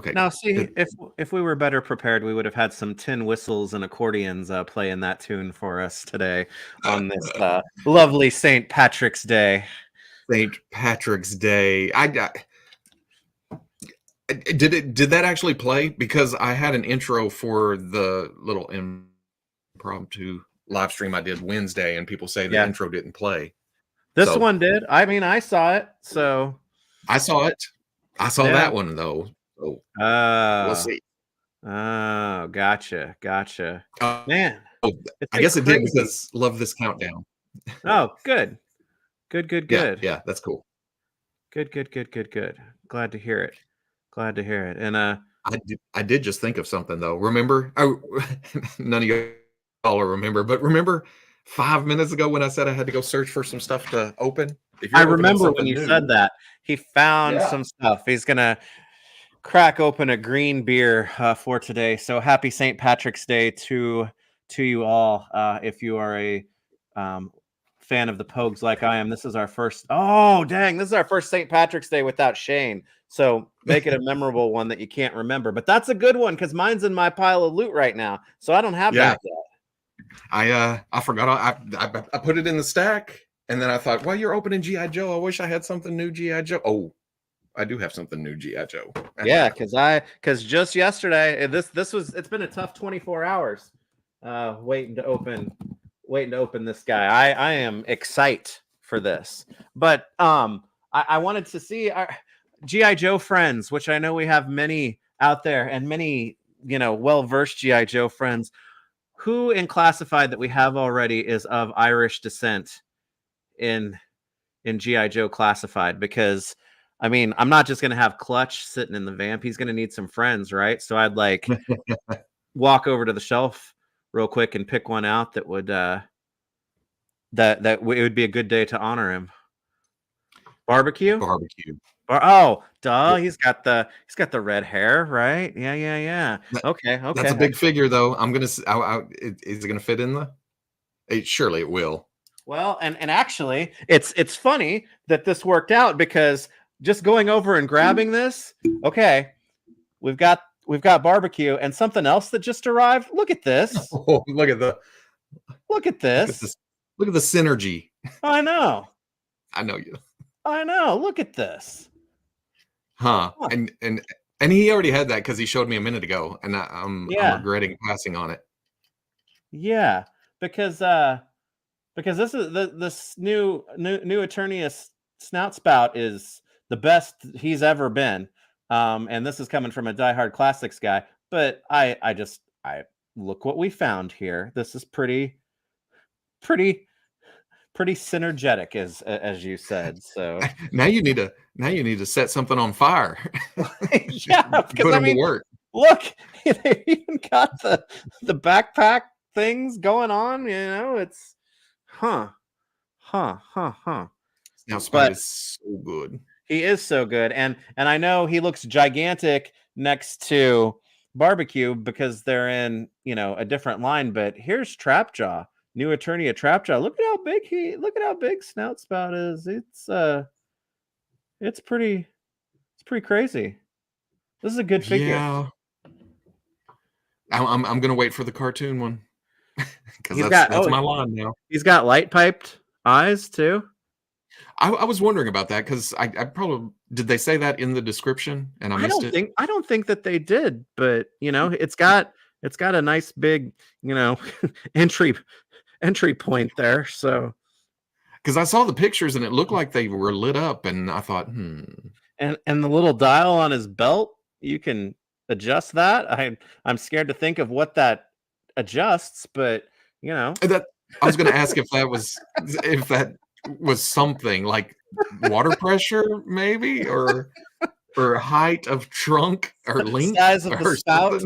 Okay. Now, see, if we were better prepared, we would have had some tin whistles and accordions playing that tune for us today on this lovely St. Patrick's Day. St. Patrick's Day. Did that actually play? Because I had an intro for the little impromptu live stream I did Wednesday, and people say the intro didn't play. This one did. I mean, I saw it, so I saw it. I saw that one though. So we'll see. Oh, gotcha. Man, I guess it did because love this countdown. Oh, good. Yeah, that's cool. Good. Glad to hear it. And I did just think of something though. Remember? None of y'all will remember, but remember 5 minutes ago when I said I had to go search for some stuff to open? I remember when you said that. He found some stuff. He's gonna crack open a green beer for today. So happy St. Patrick's Day to you all. If you are a fan of the Pogues like I am, this is our first. Oh, dang! This is our first St. Patrick's Day without Shane. So make it a memorable one that you can't remember. But that's a good one because mine's in my pile of loot right now, so I don't have that yet. I forgot. I put it in the stack, and then I thought, well, you're opening G.I. Joe. I wish I had something new G.I. Joe. Oh, I do have something new G.I. Joe. Yeah, because just yesterday, it's been a tough 24 hours waiting to open this guy. I am excited for this, but I wanted to see our G.I. Joe friends, which I know we have many out there, and many well-versed G.I. Joe friends. Who in Classified that we have already is of Irish descent in G.I. Joe Classified? Because I mean, I'm not just going to have Clutch sitting in the vamp. He's going to need some friends, right? So I'd like walk over to the shelf real quick and pick one out that would it would be a good day to honor him. Barbecue. Oh, duh. He's got the red hair, right? Yeah. Okay. That's a big figure, though. Is it gonna fit in surely it will. Well, and actually, it's funny that this worked out because just going over and grabbing this. Okay, we've got barbecue and something else that just arrived. Look at this. Oh, look at this. Look at the synergy. I know. I know. Look at this. Huh. And he already had that because he showed me a minute ago, and I'm regretting passing on it. Yeah, because this is this new Eternius snout spout is the best he's ever been, and this is coming from a diehard classics guy. But I look what we found here. This is pretty synergetic, as you said. So now you need to set something on fire. Yeah, because I mean, look, they even got the backpack things going on. It's huh. Now Spot is so good. He is so good, and I know he looks gigantic next to Barbecue because they're in a different line. But here's Trapjaw. New Eternia Trapjaw. Look at how big Snout Spout is. It's pretty crazy. This is a good figure. Yeah. I'm gonna wait for the cartoon one. Because that's my line now. He's got light piped eyes too. I was wondering about that because I probably did they say that in the description and I missed it? I don't think that they did, but it's got a nice big entry point there. So because I saw the pictures and it looked like they were lit up, and I thought, and the little dial on his belt, you can adjust that. I'm scared to think of what that adjusts, but that I was going to ask if that was something like water pressure, maybe, or height of trunk or length, size of the spout.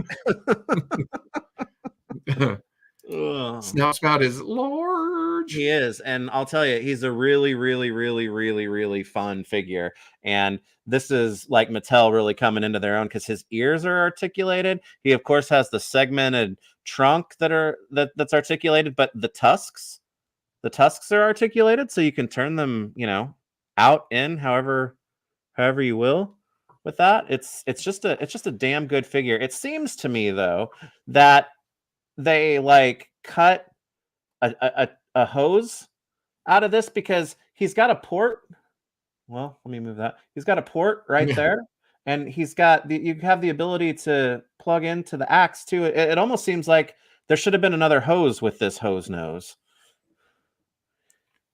Snout Spout is large. He is, and I'll tell you, he's a really, really, really, really, really fun figure. And this is like Mattel really coming into their own because his ears are articulated. He, of course, has the segmented trunk that's articulated, but the tusks are articulated, so you can turn them, out in however you will. with that. It's just a damn good figure. It seems to me though that they like cut a hose out of this because he's got a port. Well, let me move that. He's got a port right Yeah. there, and he's got you have the ability to plug into the axe too. It almost seems like there should have been another hose with this hose nose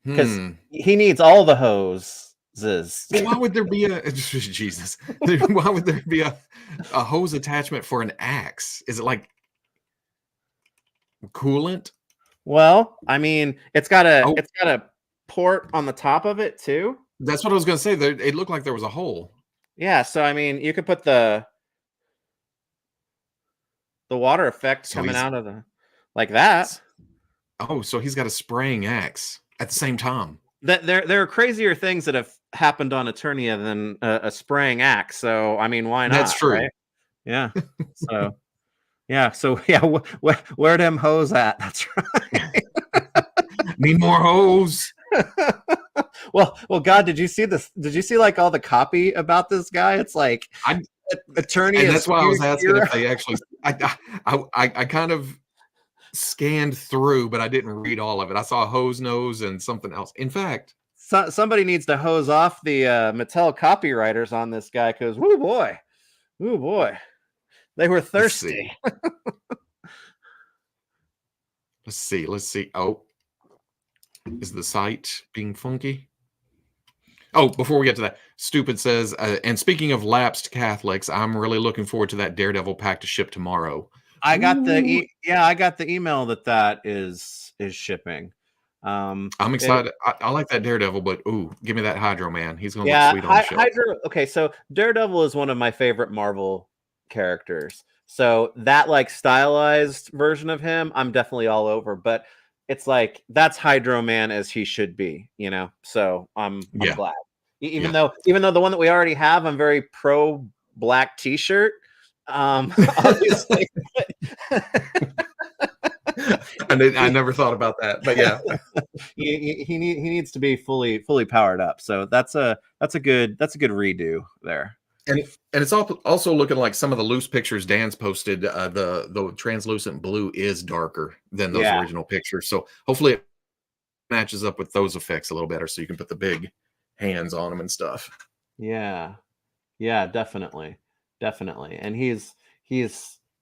because he needs all the hoses. Well, why would there be a Jesus? Why would there be a hose attachment for an axe? Is it like coolant? Well, I mean, it's got Oh, a port on the top of it too. that's what I was gonna say. It looked like there was a hole. Yeah, so I mean, you could put the water effect So coming he's out of the like that. oh, so he's got a spraying axe at the same time. That there are crazier things that have happened on Eternia than a spraying axe. So I mean, why not? That's true. Right? Yeah. So yeah. So yeah. Where them hose at? That's right. Need more hose. well, God, did you see this? Did you see like all the copy about this guy? It's like Eternia. And that's why I was asking if they actually. I kind of scanned through, but I didn't read all of it. I saw a hose nose and something else. In fact, somebody needs to hose off the Mattel copywriters on this guy because woo boy, they were thirsty. Let's see. Oh, is the site being funky? Oh, before we get to that, Stupid says, and speaking of lapsed Catholics, I'm really looking forward to that Daredevil pack to ship tomorrow. I got the email that is shipping. I'm excited. I like that Daredevil, but give me that Hydro Man. He's gonna look sweet on the show. Hydro. Okay, so Daredevil is one of my favorite Marvel characters. So that like stylized version of him, I'm definitely all over. But it's like that's Hydro Man as he should be, you know. So I'm glad. Even though the one that we already have, I'm very pro black T-shirt. Obviously. I never thought about that, but yeah, he needs to be fully powered up. So that's a good redo there. And it's also looking like some of the loose pictures Dan's posted. The translucent blue is darker than those original pictures, so hopefully it matches up with those effects a little better, so you can put the big hands on them and stuff. Yeah, definitely. And he's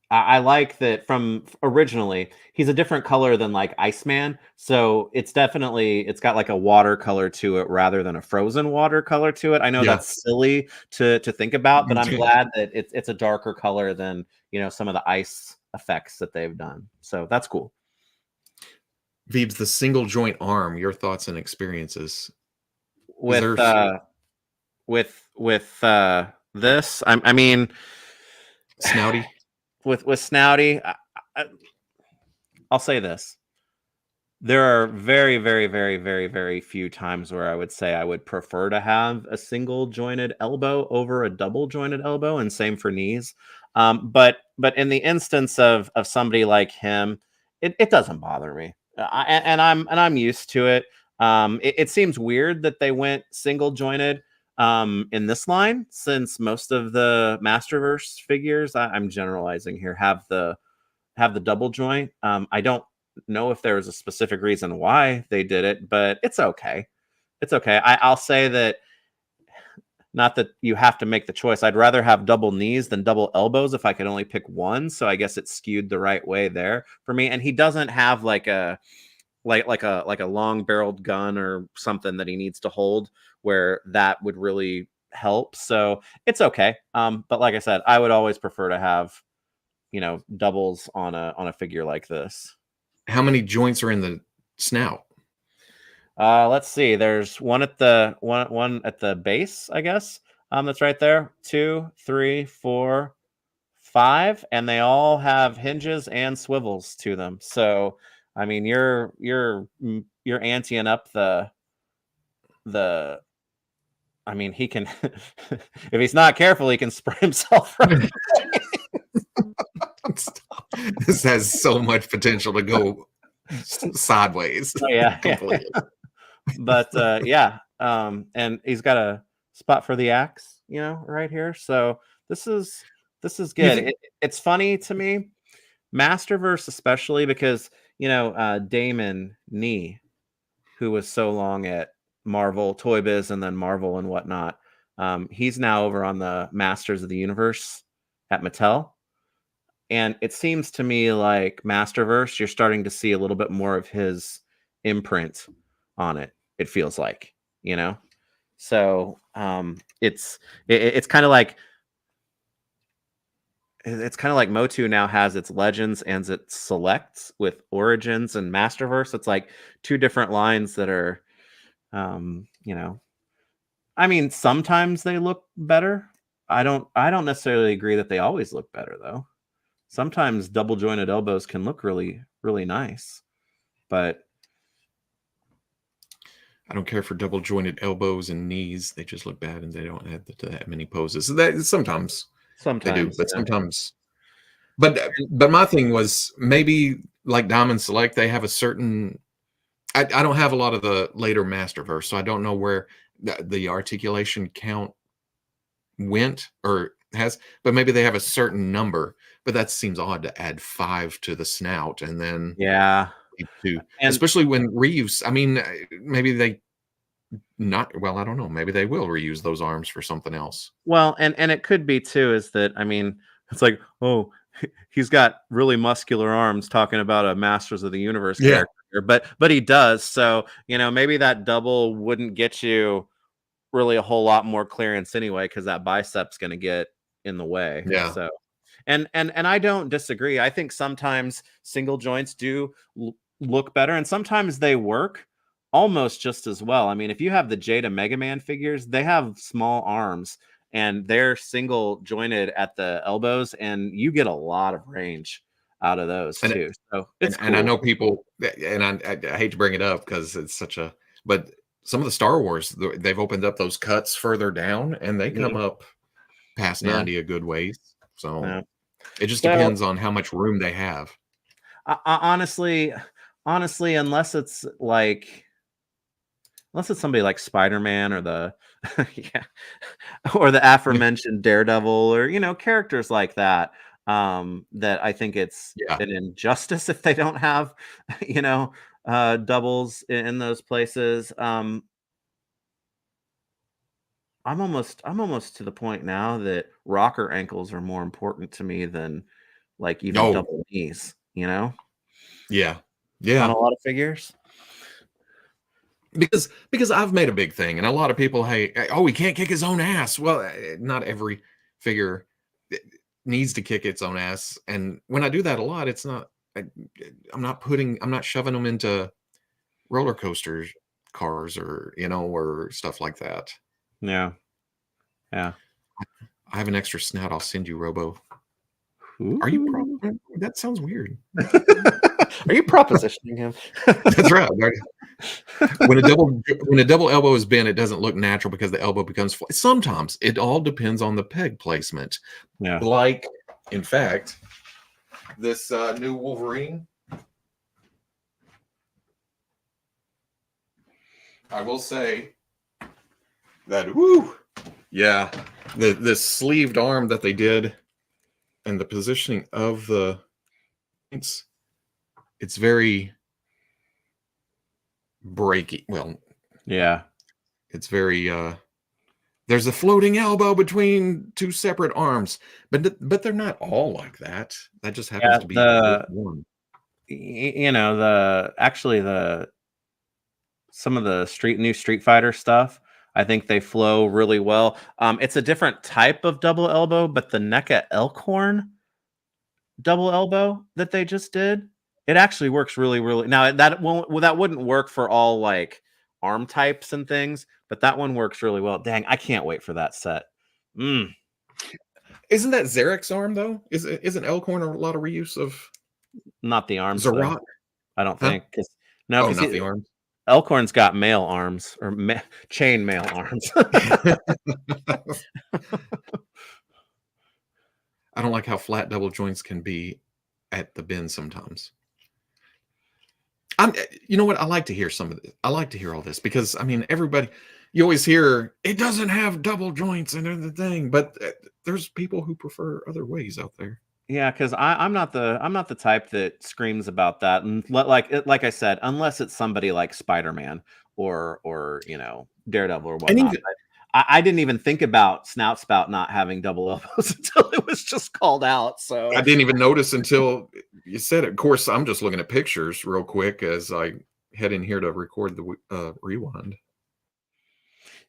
I like that from originally he's a different color than like Iceman, so it's got like a watercolor to it rather than a frozen watercolor to it. I know that's silly to think about, but I'm glad that it's a darker color than, you know, some of the ice effects that they've done. So that's cool. Veebs, the single joint arm, your thoughts and experiences with this? I mean, Snouty. With Snouty, I'll say this. There are very, very, very, very, very few times where I would say I would prefer to have a single jointed elbow over a double jointed elbow, and same for knees. But in the instance of somebody like him, it doesn't bother me. I'm used to it. It seems weird that they went single jointed in this line, since most of the Masterverse figures, I'm generalizing here, have the double joint. I don't know if there was a specific reason why they did it, but it's okay. I'll say that, not that you have to make the choice. I'd rather have double knees than double elbows if I could only pick one. So I guess it's skewed the right way there for me. And he doesn't have like a long barreled gun or something that he needs to hold where that would really help. So it's okay. But like I said, I would always prefer to have, you know, doubles on a figure like this. How many joints are in the snout? Let's see. There's one at the base, I guess. That's right there. 2, 3, 4, 5, and they all have hinges and swivels to them. So I mean, you're anteing up the. I mean, he can, if he's not careful, he can spray himself. Right. This has so much potential to go sideways. Oh, yeah. But and he's got a spot for the axe. right here. So this is You good. think It's funny to me, Masterverse especially because Damon Nee, who was so long at Marvel, Toy Biz, and then Marvel and whatnot. He's now over on the Masters of the Universe at Mattel. And it seems to me like Masterverse, you're starting to see a little bit more of his imprint on it. It feels like, So it's kind of like Motu now has its Legends and its Selects with Origins and Masterverse. It's like two different lines that are, I mean, sometimes they look better. I don't necessarily agree that they always look better though. Sometimes double jointed elbows can look really, really nice, but I don't care for double jointed elbows and knees. They just look bad and they don't add to that many poses. So that sometimes they do, but sometimes. But my thing was maybe like Diamond Select, they have a certain. I don't have a lot of the later Masterverse, so I don't know where the articulation count went or has, but maybe they have a certain number. But that seems odd to add 5 to the snout and then yeah, to, and especially when reuse. I mean, maybe they not. Well, I don't know. Maybe they will reuse those arms for something else. well, and it could be too is that I mean it's like he's got really muscular arms talking about a Masters of the Universe Yeah. character, but he does. So maybe that double wouldn't get you really a whole lot more clearance anyway because that bicep's going to get in the way. Yeah. So and I don't disagree. I think sometimes single joints do look better and sometimes they work almost just as well. I mean, if you have the Jada Mega Man figures, they have small arms and they're single jointed at the elbows and you get a lot of range out of those And too. So it's cool. and I know people, and I hate to bring it up because it's such a, but some of the Star Wars, they've opened up those cuts further down and they come up past 90 a good ways. So it just depends on how much room they have. Honestly, unless it's somebody like Spider-Man or the or the aforementioned Daredevil or characters like that, that I think it's an injustice if they don't have doubles in those places. I'm almost to the point now that rocker ankles are more important to me than like even double knees, Yeah. on a lot of figures. Because I've made a big thing, and a lot of people, hey, oh, he can't kick his own ass. Well, not every figure needs to kick its own ass, and when I do that a lot, it's not. I'm not shoving them into roller coaster cars or or stuff like that. Yeah. I have an extra snout. I'll send you, Robo. Ooh. Are you? That sounds weird. Are you propositioning him? That's right. When a double elbow is bent, it doesn't look natural because the elbow becomes flat. Sometimes it all depends on the peg placement. Yeah. Like, in fact, this new Wolverine. I will say that the sleeved arm that they did and the positioning of the it's very breaky. Well, yeah, it's very there's a floating elbow between two separate arms, but they're not all like that. That just happens to be one. Some of the new Street Fighter stuff, I think they flow really well. It's a different type of double elbow, but the NECA Elkhorn double elbow that they just did, it actually works really, really. Now that wouldn't work for all like arm types and things, but that one works really well. Dang, I can't wait for that set. Isn't that Zarek's arm though? Isn't Elkhorn a lot of reuse of? Not the arms. Zarok? I don't think. Not the arms. Elkhorn's got male arms or chain mail arms. I don't like how flat double joints can be at the bin sometimes. You know what? I like to hear some of this. I like to hear all this because I mean, everybody, you always hear it doesn't have double joints and everything, but there's people who prefer other ways out there. Yeah, because I'm not the type that screams about that, and like I said, unless it's somebody like Spider-Man or Daredevil or And whatnot. even I didn't even think about Snout Spout not having double elbows until it was just called out. I So didn't even notice until you said it. Of course, I'm just looking at pictures real quick as I head in here to record the rewind.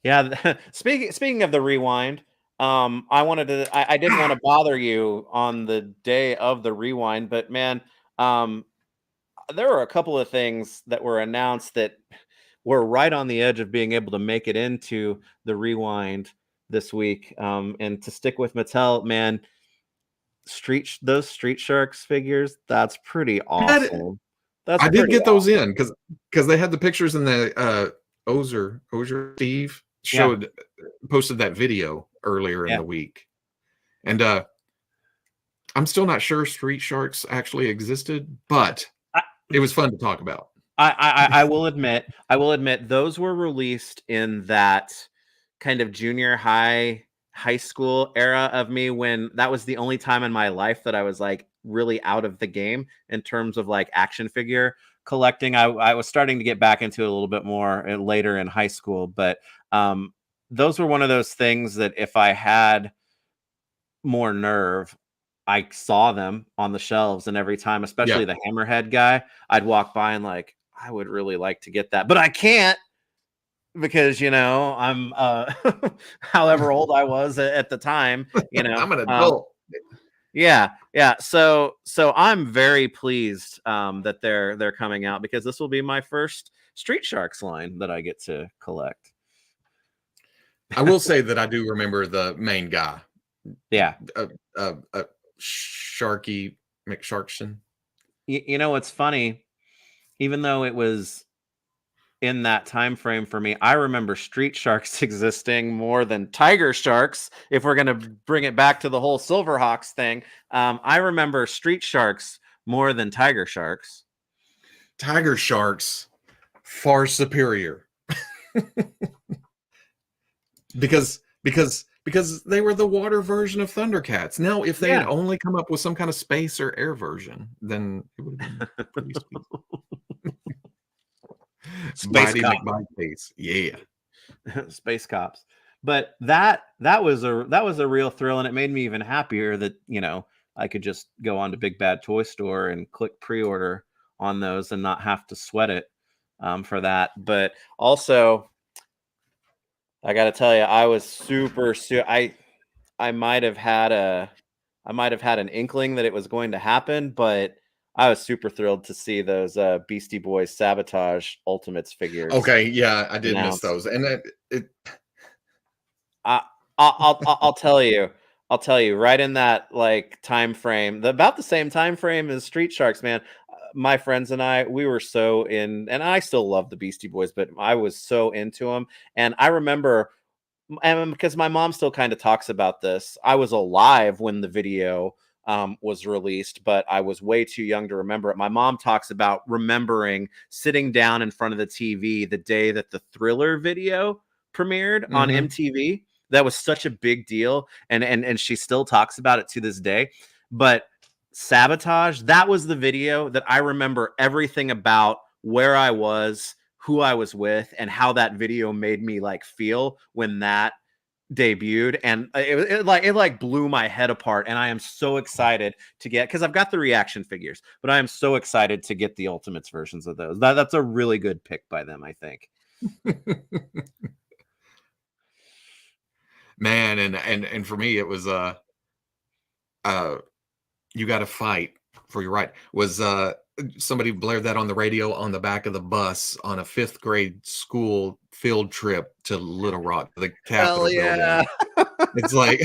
yeah, speaking of the rewind, I didn't want to bother you on the day of the rewind, but man, um, there were a couple of things that were announced that were right on the edge of being able to make it into the rewind this week. And to stick with Mattel, man, those Street Sharks figures, that's pretty awesome. That's I did pretty get those awesome. in because they had the pictures in the Ozer Steve Yeah, posted that video earlier in yeah. the week. And I'm still not sure Street Sharks actually existed, but I, it was fun to talk about. I will admit those were released in that kind of junior high school era of me, when that was the only time in my life that I was like really out of the game in terms of like action figure collecting. I was starting to get back into it a little bit more later in high school, but um those were one of those things that if I had more nerve, I saw them on the shelves, and every time, Yeah. especially the Hammerhead guy, I'd walk by and like, I would really like to get that, but I can't because I'm however old I was at the time, I'm an adult. yeah. So I'm very pleased that they're coming out, because this will be my first Street Sharks line that I get to collect. I will say that I do remember the main guy, Yeah. Sharky McSharkson. It's funny, even though it was in that time frame for me, I remember Street Sharks existing more than Tiger Sharks. If we're gonna bring it back to the whole Silverhawks thing, I remember Street Sharks more than Tiger Sharks. Tiger Sharks far superior because they were the water version of Thundercats. Now, if they had Yeah, only come up with some kind of space or air version, then it would have been pretty sweet. Space Mighty Cop, McBites. Yeah. Space Cops. But that was a real thrill, and it made me even happier that I could just go on to Big Bad Toy Store and click pre-order on those and not have to sweat it for that. But also, I got to tell you, I was I might have had an inkling that it was going to happen, but I was super thrilled to see those Beastie Boys Sabotage Ultimates figures Okay. Yeah, I did miss announced. those, and it I, I'll tell you. I'll tell you, right in that like time frame, about the same time frame as Street Sharks, man. My friends and I, we were so in, and I still love the Beastie Boys, but I was so into them. And I remember, and because my mom still kind of talks about this, I was alive when the video was released, but I was way too young to remember it. My mom talks about remembering sitting down in front of the TV the day that the Thriller video premiered on mhm. MTV. That was such a big deal, and she still talks about it to this day. But Sabotage, that was the video that I remember everything about, where I was, who I was with, and how that video made me like feel when that debuted. And it blew my head apart, and I am so excited to get, because I've got the reaction figures, but I am so excited to get the Ultimates versions of those. That's a really good pick by them, I think. Man, and for me, it was uh, you got to fight for your right. Was somebody blared that on the radio on the back of the bus on a 5th grade school field trip to Little Rock, the Hell Capitol yeah. building. It's like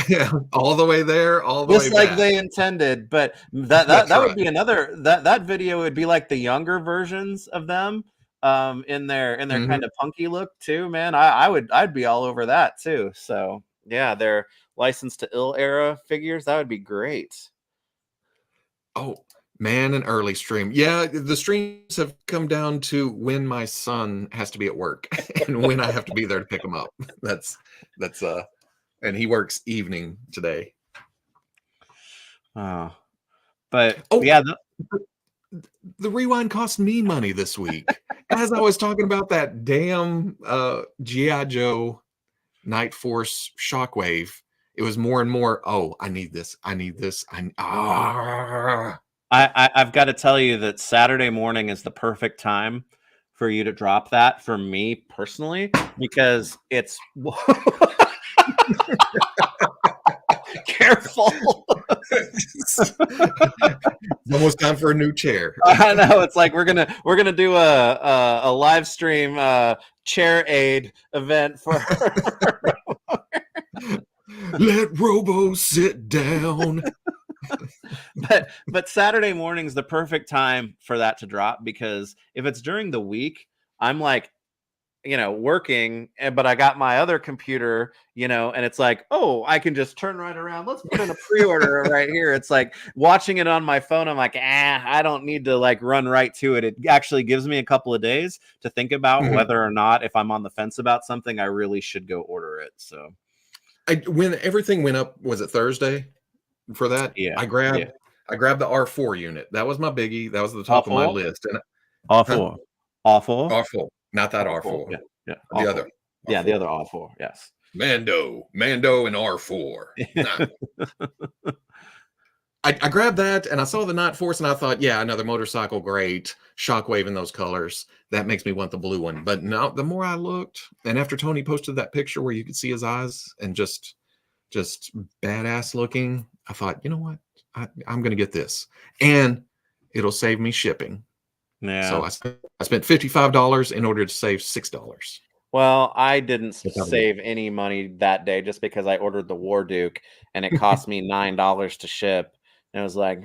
all the way there, all the way Just like back. they intended. But that that, That's that would right. be another, that video would be like the younger versions of them in their kind Mhm. of punky look too, man. I'd be all over that too. So yeah, their License to Ill era figures, that would be great. Oh Man, an early stream. Yeah, the streams have come down to when my son has to be at work and when I have to be there to pick him up. That's and he works evening today. Oh, but Oh, yeah, the rewind cost me money this week. As I was talking about that damn G.I. Joe Night Force Shockwave, it was more and more, oh, I need this. I need this. I've got to tell you that Saturday morning is the perfect time for you to drop that for me personally, because it's careful. It's almost time for a new chair. I know, it's like we're gonna do a live stream chair aid event for Let Robo sit down. but Saturday morning's the perfect time for that to drop, because if it's during the week, I'm like, working, but I got my other computer, and it's like, oh, I can just turn right around. Let's put in a pre-order right here. It's like watching it on my phone. I'm like, I don't need to like run right to it. It actually gives me a couple of days to think about whether or not, if I'm on the fence about something, I really should go order it. So when everything went up, was it Thursday for that? yeah, I grabbed the R4 unit. That was my biggie. That was at the top of my list. And awful. R4, not that R4. Yeah, the other. Yeah, R4. the other R4. Yes. Mando, and R4. I grabbed that and I saw the Night Force and I thought, yeah, another motorcycle, great. Shockwave in those colors. That makes me want the blue one. But no, the more I looked, and after Tony posted that picture where you could see his eyes and just badass looking, I thought, you know what? I'm going to get this. And it'll save me shipping. Yeah. So I spent $55 in order to save $6. Well, I didn't save any money that day just because I ordered the War Duke and it cost me $9 to ship. And I was like,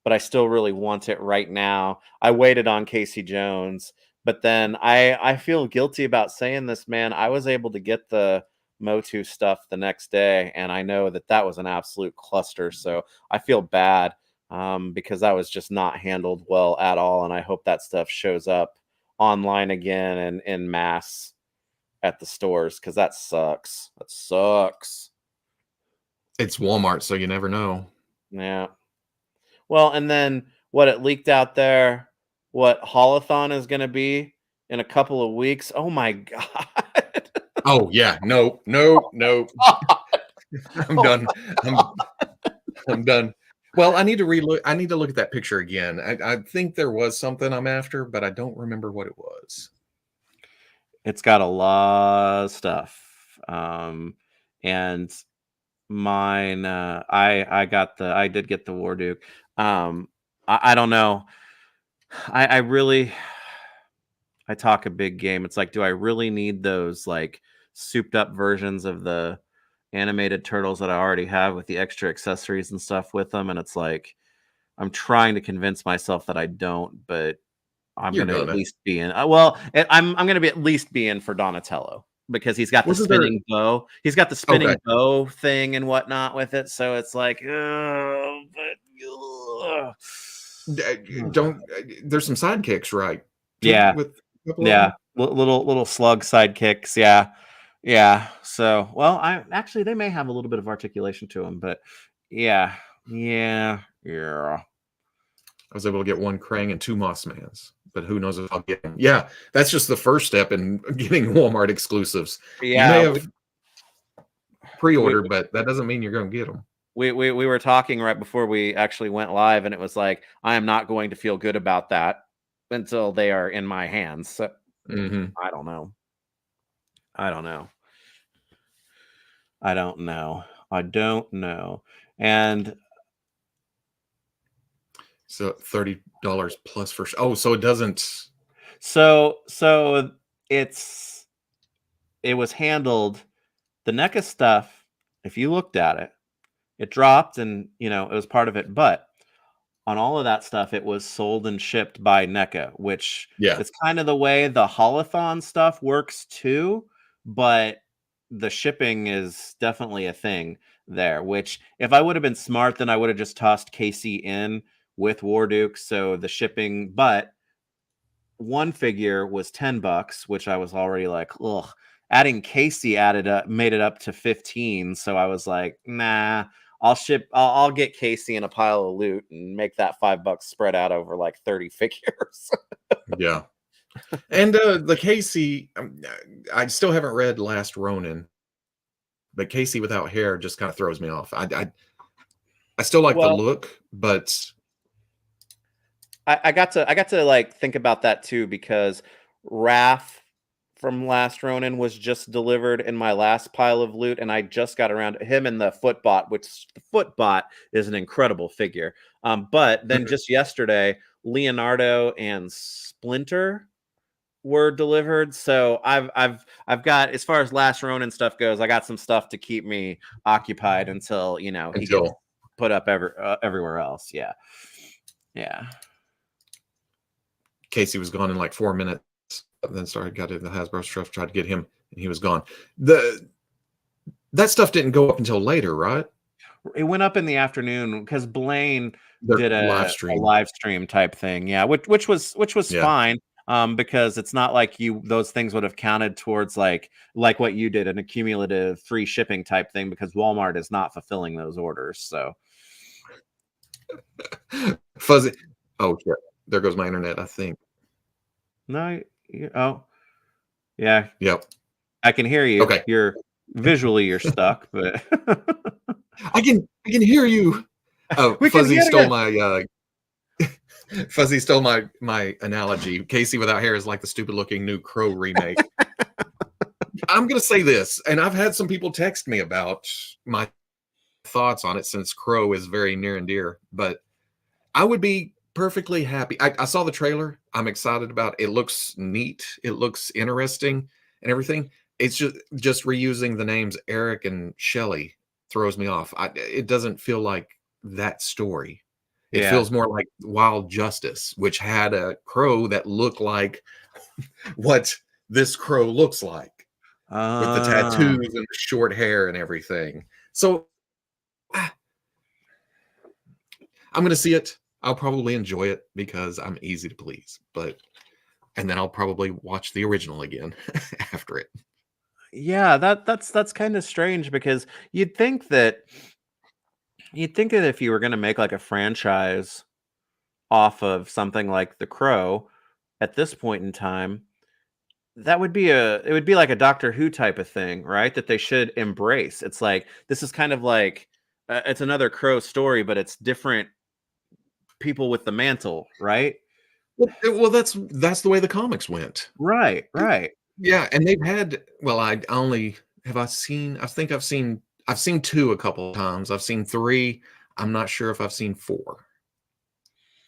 but I still really want it right now. I waited on Casey Jones, but then I feel guilty about saying this, man. I was able to get the Motu stuff the next day, and I know that was an absolute cluster. So I feel bad because that was just not handled well at all. And I hope that stuff shows up online again and in mass at the stores, because that sucks. It's Walmart, so you never know. Yeah. Well, and then what it leaked out there, what Holothon is going to be in a couple of weeks. Oh my God. Oh yeah, no. I'm done. I'm done. Well, I need to relook. I need to look at that picture again. I think there was something I'm after, but I don't remember what it was. It's got a lot of stuff. And mine, I did get the War Duke. I don't know. I talk a big game. It's like, do I really need those like souped up versions of the animated turtles that I already have with the extra accessories and stuff with them? And it's like, I'm trying to convince myself that I don't, but I'm going to at least be in. I'm going to be at least be in for Donatello, because he's got the spinning bow. He's got the spinning bow thing and whatnot with it. So it's like, don't. There's some sidekicks, right? Yeah, little slug sidekicks. Yeah. So, well, they may have a little bit of articulation to them, but yeah. I was able to get one Krang and two Mossmans, but who knows if I'll get them. Yeah, that's just the first step in getting Walmart exclusives. Yeah, you may have pre-ordered, but that doesn't mean you're going to get them. We were talking right before we actually went live, and it was like, I am not going to feel good about that until they are in my hands. So, I don't know. And so $30 plus for so it doesn't. So it was handled. The NECA stuff, if you looked at it, it dropped and it was part of it, but on all of that stuff, it was sold and shipped by NECA, which is kind of the way the Holothon stuff works too, but the shipping is definitely a thing there, which if I would have been smart, then I would have just tossed Casey in with War Duke, so the shipping, but one figure was $10, which I was already like, ugh. Adding Casey made it up to 15, so I was like, nah, I'll get Casey in a pile of loot and make that $5 spread out over like 30 figures. Yeah. And the Casey, I still haven't read Last Ronin, but Casey without hair just kind of throws me off. I still like the look, but I got to like think about that too, because Raph from Last Ronin was just delivered in my last pile of loot, and I just got around to him and the Footbot, which the Footbot is an incredible figure. But then just yesterday, Leonardo and Splinter were delivered, so I've got, as far as Last Ronin stuff goes, I got some stuff to keep me occupied until he gets put up everywhere else. Yeah. Casey was gone in like 4 minutes. Then got in the Hasbro stuff, tried to get him, and he was gone. That stuff didn't go up until later, right? It went up in the afternoon because Blaine did a live stream type thing. Yeah, which was fine. Because it's not like those things would have counted towards like what you did, an accumulative free shipping type thing, because Walmart is not fulfilling those orders. So Fuzzy. Oh shit. There goes my internet, I think. No. Oh, yeah. Yep. I can hear you. Okay. You're stuck, but I can hear you. Fuzzy stole my Fuzzy stole my analogy. Casey without hair is like the stupid looking new Crow remake. I'm gonna say this, and I've had some people text me about my thoughts on it, since Crow is very near and dear, but I would be perfectly happy. I saw the trailer. I'm excited about it. It looks neat. It looks interesting and everything. It's just reusing the names Eric and Shelley throws me off. It doesn't feel like that story. It feels more like Wild Justice, which had a crow that looked like what this crow looks like, with the tattoos and the short hair and everything. So I'm going to see it. I'll probably enjoy it because I'm easy to please, and then I'll probably watch the original again after it. Yeah, that's kind of strange, because you'd think that if you were going to make like a franchise off of something like The Crow at this point in time, it would be like a Doctor Who type of thing, right? That they should embrace. It's like, this is kind of like it's another Crow story, but it's different people with the mantle, right? Well, that's the way the comics went. Right. Yeah, and they've had, well, I think I've seen 2 a couple of times. I've seen 3. I'm not sure if I've seen 4.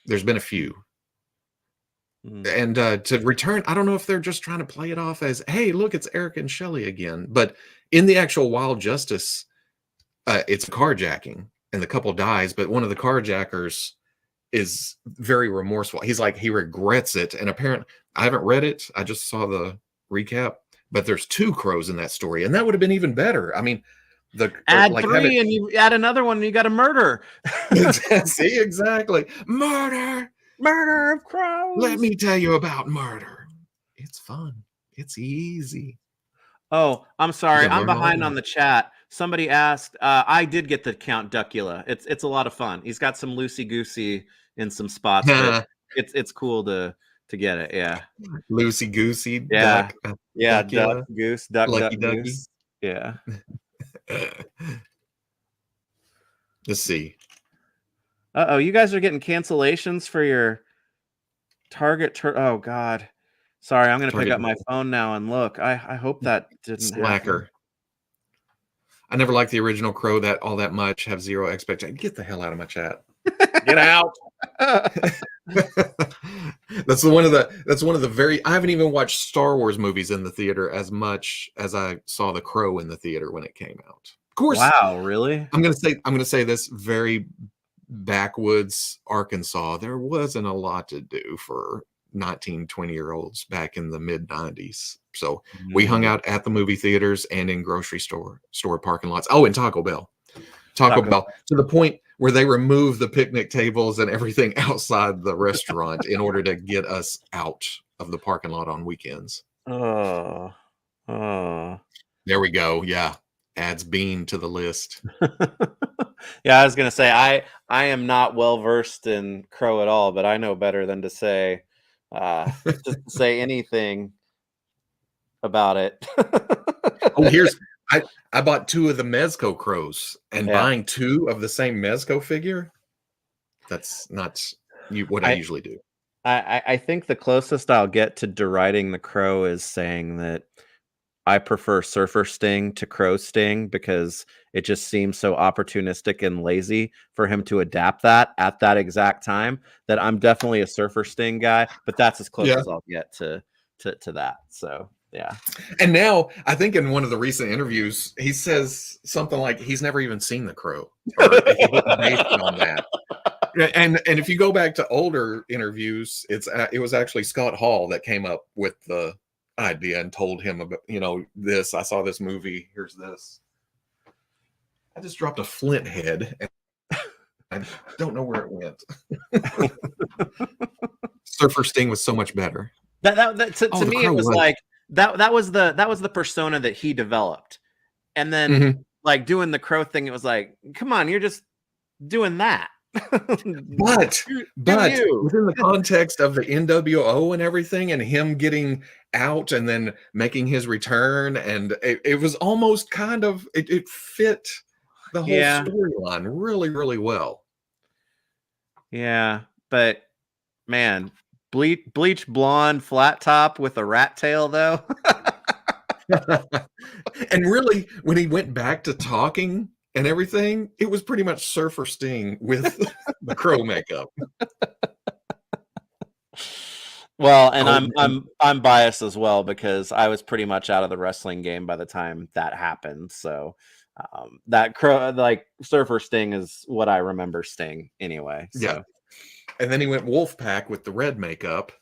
There's been a few. And to return, I don't know if they're just trying to play it off as, hey, look, it's Eric and Shelley again. But in the actual Wild Justice, it's a carjacking, and the couple dies, but one of the carjackers is very remorseful. He's like, he regrets it. And apparently, I haven't read it. I just saw the recap, but there's 2 crows in that story, and that would have been even better. I mean, add 3 and you add another one and you got a murder. See, exactly. Murder of crows. Let me tell you about murder. It's fun. It's easy. Oh, I'm sorry. I'm behind on the chat. Somebody asked, I did get the Count Duckula. It's a lot of fun. He's got some loosey-goosey in some spots, but it's cool to get it. Yeah. Loosey goosey. Yeah. Duck, duck, goose, duck, lucky duck, ducky. goose. Yeah. Let's see. Uh-oh, you guys are getting cancellations for your Target. Oh, God. Sorry, I'm going to pick up my phone now and look. I hope that didn't Slacker. happen. I never liked the original Crow all that much. Have zero expectation. Get the hell out of my chat. Get out. That's one of the very. I haven't even watched Star Wars movies in the theater as much as I saw The Crow in the theater when it came out. Of course. Wow, really? I'm gonna say this, very backwoods Arkansas. There wasn't a lot to do for 19, 20-year-olds back in the mid 90s. So we hung out at the movie theaters and in grocery store parking lots. Oh, and Taco Bell to the point where they remove the picnic tables and everything outside the restaurant in order to get us out of the parking lot on weekends. Oh. There we go. Yeah. Adds Bean to the list. Yeah, I was gonna say I am not well versed in Crow at all, but I know better than to say just to say anything about it. Oh, I bought 2 of the Mezco crows, and buying 2 of the same Mezco figure, that's not what I usually do. I think the closest I'll get to deriding the Crow is saying that I prefer Surfer Sting to Crow Sting because it just seems so opportunistic and lazy for him to adapt that at that exact time, that I'm definitely a Surfer Sting guy, but that's as close as I'll get to that. So, yeah. And now I think in one of the recent interviews, he says something like he's never even seen the Crow, or he didn't base it on that. And if you go back to older interviews, it was actually Scott Hall that came up with the idea and told him about, this. I saw this movie. Here's this. I just dropped a flint head and I don't know where it went. Surfer Sting was so much better. To me, it was like that was the persona that he developed. And then like doing the Crow thing, it was like, come on, you're just doing that. but within the context of the NWO and everything, and him getting out and then making his return, and it was almost kind of it fit the whole storyline really, really well. Yeah, but man, bleach blonde flat top with a rat tail though. And really, when he went back to talking and everything, it was pretty much Surfer Sting with the Crow makeup. Well, and I'm biased as well because I was pretty much out of the wrestling game by the time that happened. So that Crow, like Surfer Sting, is what I remember Sting anyway. So. Yeah, and then he went Wolfpack with the red makeup.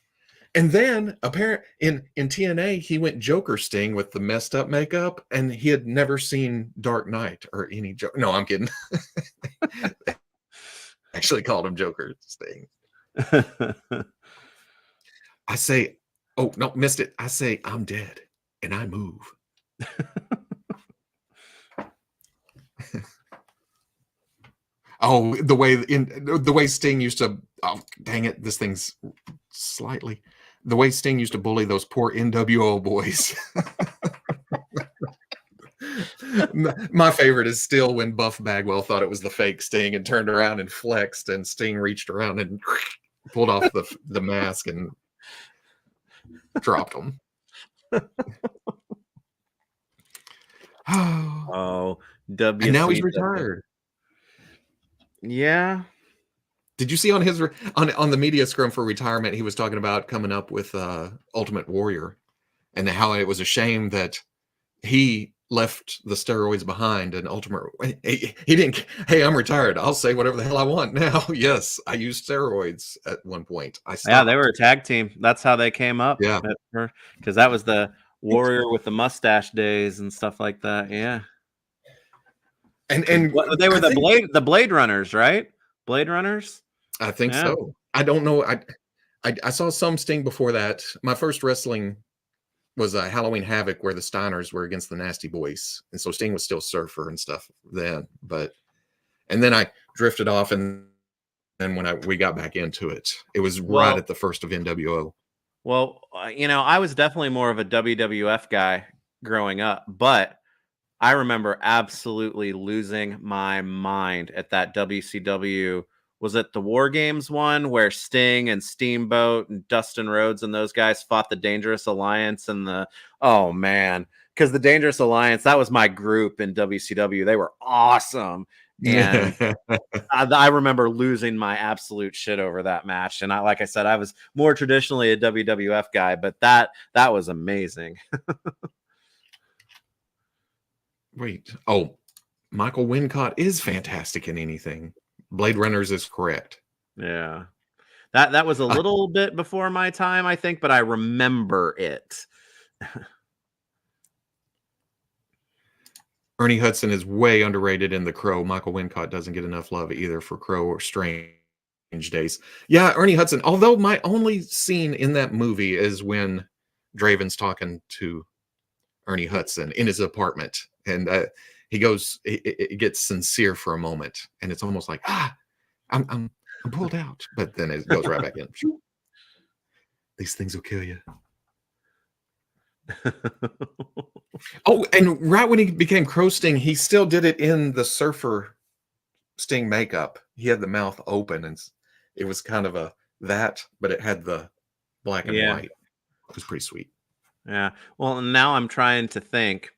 And then apparently in TNA, he went Joker Sting with the messed up makeup, and he had never seen Dark Knight or any Joker. No, I'm kidding. Actually called him Joker Sting. I say, oh, no, missed it. I say, I'm dead and I move. Oh, the way Sting used to, oh, dang it, this thing's slightly, the way Sting used to bully those poor NWO boys. My favorite is still when Buff Bagwell thought it was the fake Sting and turned around and flexed, and Sting reached around and pulled off the mask and dropped him. Oh, WCW. And now he's retired. Yeah. Did you see on his on the media scrum for retirement, he was talking about coming up with Ultimate Warrior, and how it was a shame that he left the steroids behind, and Ultimate he didn't. Hey, I'm retired. I'll say whatever the hell I want now. Yes, I used steroids at one point. Yeah, they were a tag team. That's how they came up. Yeah, because that was the Warrior with the mustache days and stuff like that. Yeah. And they were the Blade Runners, right? Blade Runners. I think so. I don't know. I saw some Sting before that. My first wrestling was Halloween Havoc, where the Steiners were against the Nasty Boys, and so Sting was still Surfer and stuff then. And then I drifted off, and when we got back into it, it was right at the first of NWO. Well, I was definitely more of a WWF guy growing up, but I remember absolutely losing my mind at that WCW. Was it the War Games one where Sting and Steamboat and Dustin Rhodes and those guys fought the Dangerous Alliance and oh man, because the Dangerous Alliance, that was my group in WCW. They were awesome. And I remember losing my absolute shit over that match. And like I said, I was more traditionally a WWF guy, but that was amazing. Wait. Oh, Michael Wincott is fantastic in anything. Blade Runners is correct. Yeah. That was a little bit before my time, I think, but I remember it. Ernie Hudson is way underrated in The Crow. Michael Wincott doesn't get enough love either for Crow or Strange Days. Yeah, Ernie Hudson. Although my only scene in that movie is when Draven's talking to Ernie Hudson in his apartment, and he goes, it gets sincere for a moment, and it's almost like I'm pulled out, but then it goes right back in. These things will kill you. Oh, and right when he became Crow Sting, he still did it in the Surfer Sting makeup. He had the mouth open, and it was kind of that, but it had the black and white. It was pretty sweet. Yeah. Well, now I'm trying to think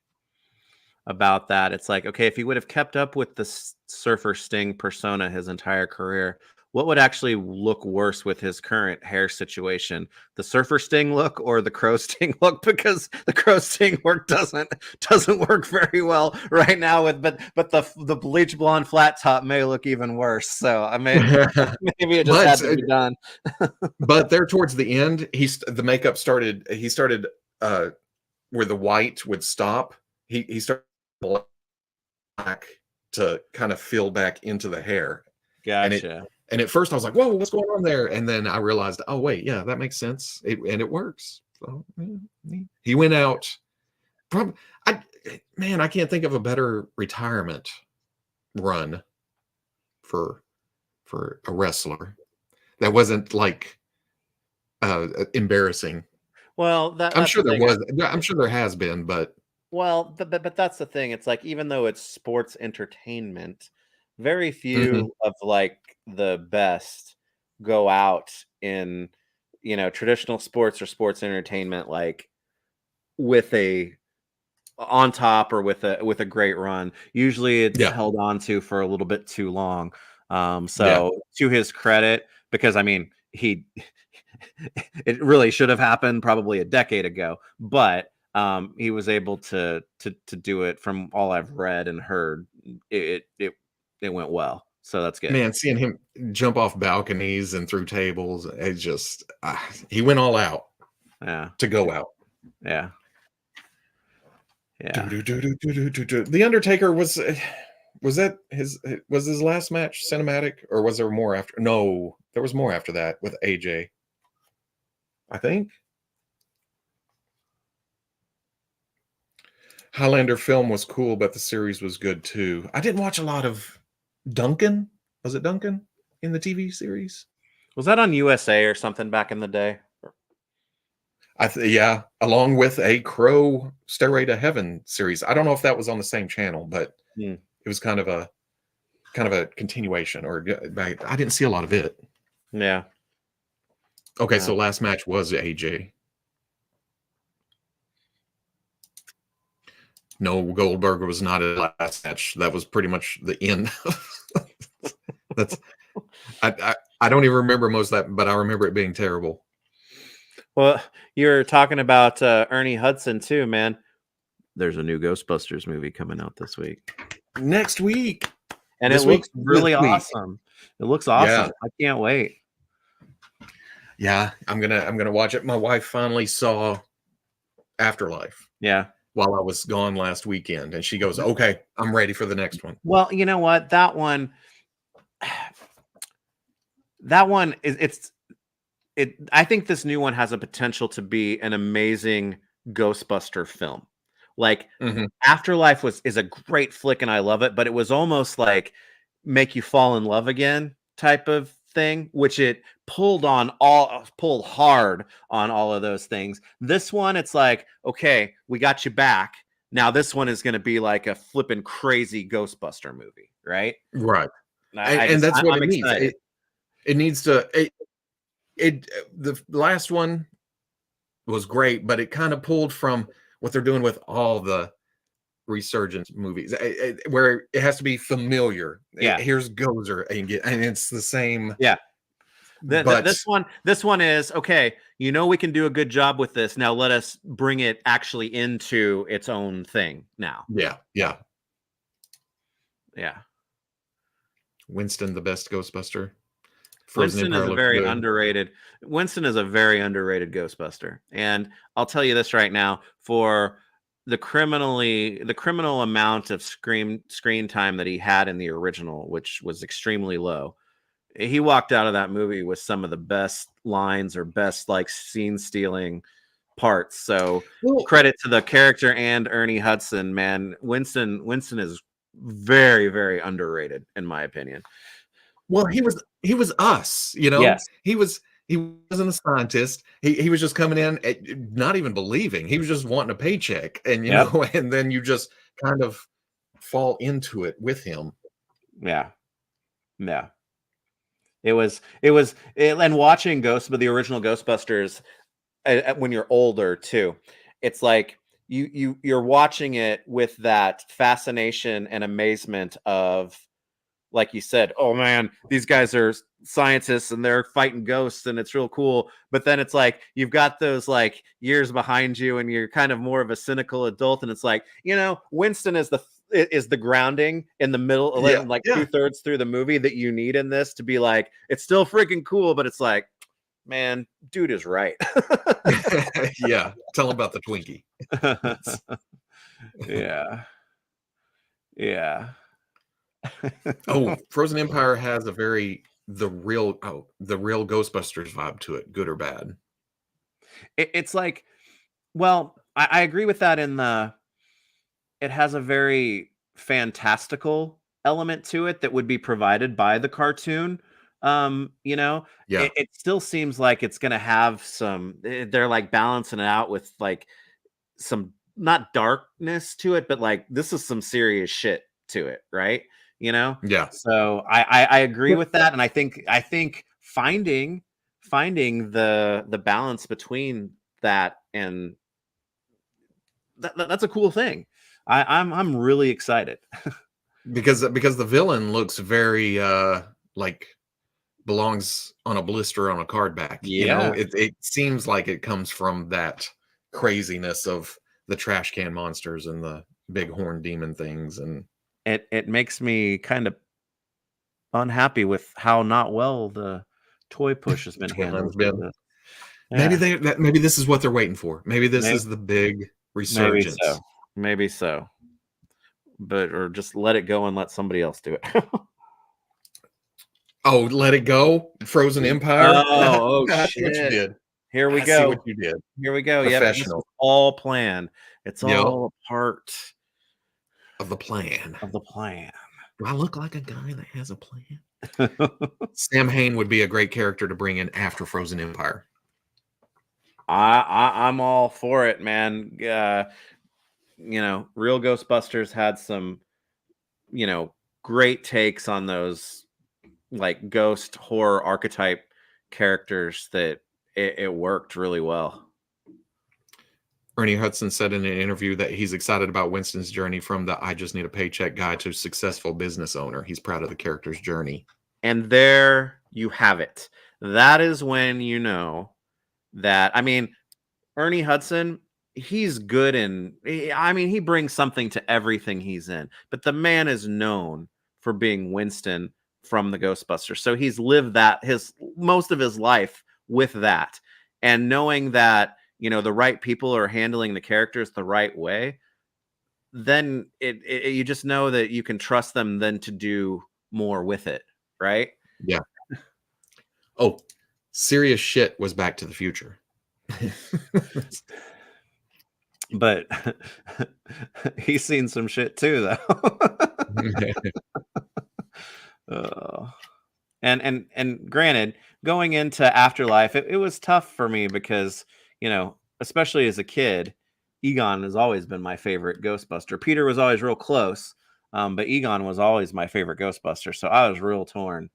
about that. It's like, okay, if he would have kept up with the Surfer Sting persona his entire career, what would actually look worse with his current hair situation? The Surfer Sting look or the Crow Sting look? Because the Crow Sting work doesn't work very well right now. But the bleach blonde flat top may look even worse. So I mean, maybe it just had to be done. But there towards the end, the makeup started. He started where the white would stop. He started black to kind of fill back into the hair. Gotcha. And at first I was like, whoa, what's going on there? And then I realized, oh, wait, yeah, that makes sense. And it works. So he went out. I can't think of a better retirement run for a wrestler that wasn't like embarrassing. Well, I'm sure there was. I'm sure there has been, but but that's the thing. It's like, even though it's sports entertainment, very few of like the best go out in, traditional sports or sports entertainment, like with a on top or with a great run. Usually it's held on to for a little bit too long. To his credit, because I mean, it really should have happened probably a decade ago, but he was able to do it. From all I've read and heard, it went well, so that's good. Man, seeing him jump off balconies and through tables, it just he went all out. To go out. Yeah. The Undertaker was that his last match cinematic, or was there more after? No, there was more after that with AJ, I think. Highlander film was cool, but the series was good too. I didn't watch a lot of Duncan. Was it Duncan in the TV series? Was that on USA or something back in the day? Yeah, along with a Crow Stairway to Heaven series. I don't know if that was on the same channel, but it was kind of a continuation. Or I didn't see a lot of it. Yeah. Okay, so last match was AJ. No, Goldberg was not a last match. That was pretty much the end. That's I don't even remember most of that, but I remember it being terrible. Well, you're talking about Ernie Hudson too, man. There's a new Ghostbusters movie coming out this week. Next week. And it looks really awesome. It looks awesome. Yeah. I can't wait. Yeah, I'm gonna watch it. My wife finally saw Afterlife. Yeah. While I was gone last weekend, and she goes, "Okay, I'm ready for the next one." Well, you know what? That one is I think this new one has a potential to be an amazing Ghostbuster film. Like Afterlife is a great flick and I love it, but it was almost like make you fall in love again type of thing, which it pulled hard on all of those things. This one, it's like, okay, we got you back. Now this one is going to be like a flipping crazy Ghostbuster movie, right? Right. And that's what it needs. It needs to. The last one was great, but it kind of pulled from what they're doing with all the resurgence movies, where it has to be familiar. Yeah. Here's Gozer, and it's the same. Yeah. This one is okay. We can do a good job with this. Now let us bring it actually into its own thing now. Yeah. Winston, the best Ghostbuster. Winston is a very underrated Ghostbuster. And I'll tell you this right now, for the criminal amount of screen time that he had in the original, which was extremely low. He walked out of that movie with some of the best lines or best like scene stealing parts. So credit to the character and Ernie Hudson, man. Winston is very, very underrated in my opinion. Well, he was us, you know. Yes. He wasn't a scientist. He was just coming in, not even believing. He was just wanting a paycheck, and you know, and then you just kind of fall into it with him. Yeah. It was, and watching the original Ghostbusters when you're older too, it's like you're watching it with that fascination and amazement of, like you said, oh man, these guys are scientists and they're fighting ghosts and it's real cool. But then it's like you've got those like years behind you and you're kind of more of a cynical adult, and it's like, you know, Winston is the grounding in the middle, like 2/3 through the movie that you need in this to be like, it's still freaking cool, but it's like, man, dude is right. Yeah, tell him about the Twinkie. Yeah. Oh, Frozen Empire has a the real Ghostbusters vibe to it, good or bad. It's like, well, I agree with that it has a very fantastical element to it that would be provided by the cartoon. You know, it still seems like it's going to have some, they're like balancing it out with like some, not darkness to it, but like this is some serious shit to it, right? You know? Yeah. So I agree with that. And I think finding the balance between that and that's a cool thing. I'm really excited. because the villain looks very like belongs on a blister on a card back. You know, it seems like it comes from that craziness of the trash can monsters and the big horn demon things, and it makes me kind of unhappy with how not well the toy push has been handled. Maybe maybe this is what they're waiting for. Maybe this is the big resurgence. Maybe so. But or just let it go and let somebody else do it. Oh, let it go, Frozen Empire. Oh shit! What you did. Here we I go. See what you did. Here we go. Yeah, this was all planned. It's all part of the plan. Do I look like a guy that has a plan? Sam Hain would be a great character to bring in after Frozen Empire. I'm all for it, man. You know, Real Ghostbusters had some, you know, great takes on those like ghost horror archetype characters that it worked really well. Ernie Hudson said in an interview that he's excited about Winston's journey from the I just need a paycheck guy to successful business owner. He's proud of the character's journey. And there you have it. That is when you know that, I mean, Ernie Hudson, he's good he brings something to everything he's in. But the man is known for being Winston from the Ghostbusters. So he's lived that most of his life with that. And knowing that, you know, the right people are handling the characters the right way, then you just know that you can trust them then to do more with it, right? Yeah. Oh, serious shit was Back to the Future. But he's seen some shit too, though. And granted, going into Afterlife, it was tough for me because, you know, especially as a kid, Egon has always been my favorite Ghostbuster. Peter was always real close, but Egon was always my favorite Ghostbuster. So I was real torn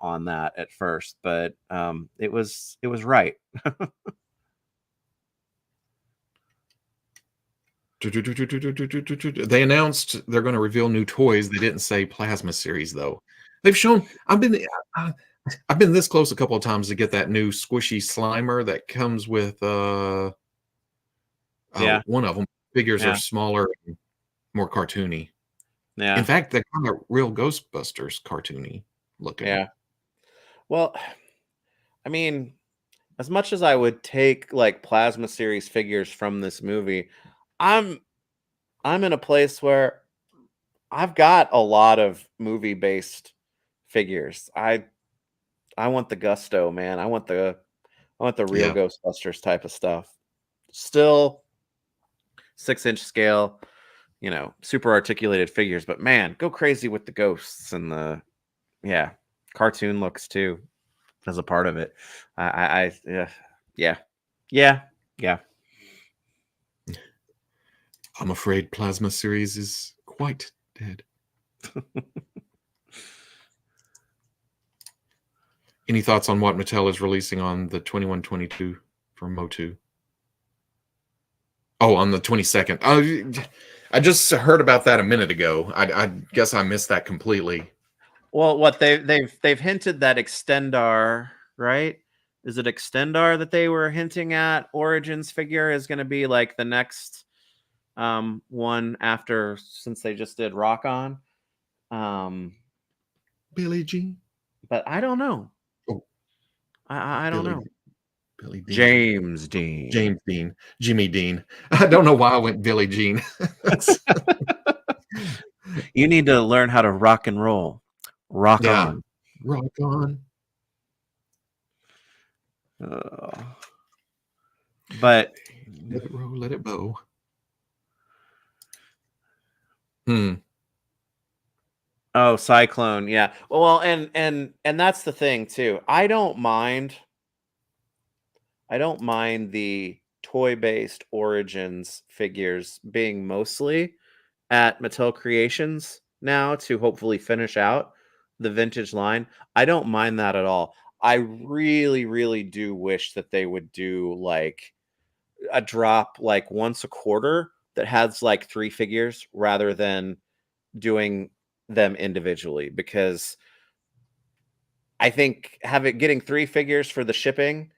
on that at first, but it was right. They announced they're going to reveal new toys. They didn't say Plasma Series though. They've shown. I've been this close a couple of times to get that new squishy Slimer that comes with one of them. Figures are smaller and more cartoony. Yeah. In fact, they're kind of Real Ghostbusters cartoony looking. Yeah. Well, I mean, as much as I would take like Plasma Series figures from this movie, I'm I'm in a place where I've got a lot of movie-based figures. I want the gusto, man. I want the real Yeah. Ghostbusters type of stuff. Still 6-inch scale, super articulated figures, but man, go crazy with the ghosts and the cartoon looks too as a part of it. Yeah, yeah, yeah. I'm afraid Plasma Series is quite dead. Any thoughts on what Mattel is releasing on the 21-22 for Motu? Oh, on the 22nd. I just heard about that a minute ago. I guess I missed that completely. Well, what they've hinted that Extendar, right? Is it Extendar that they were hinting at? Origins figure is going to be like the next one after, since they just did Rock On. Billie Jean. But I don't know. Oh, I don't know. Billy Dean. James Dean. James Dean. Jimmy Dean. I don't know why I went Billie Jean. You need to learn how to rock and roll. Rock on. Rock on. But let it roll, let it bow. Oh, Cyclone, yeah. Well, and that's the thing too. I don't mind the toy-based Origins figures being mostly at Mattel Creations now to hopefully finish out the vintage line. I don't mind that at all. I really, really do wish that they would do like a drop like once a quarter that has like 3 figures rather than doing them individually, because I think getting 3 figures for the shipping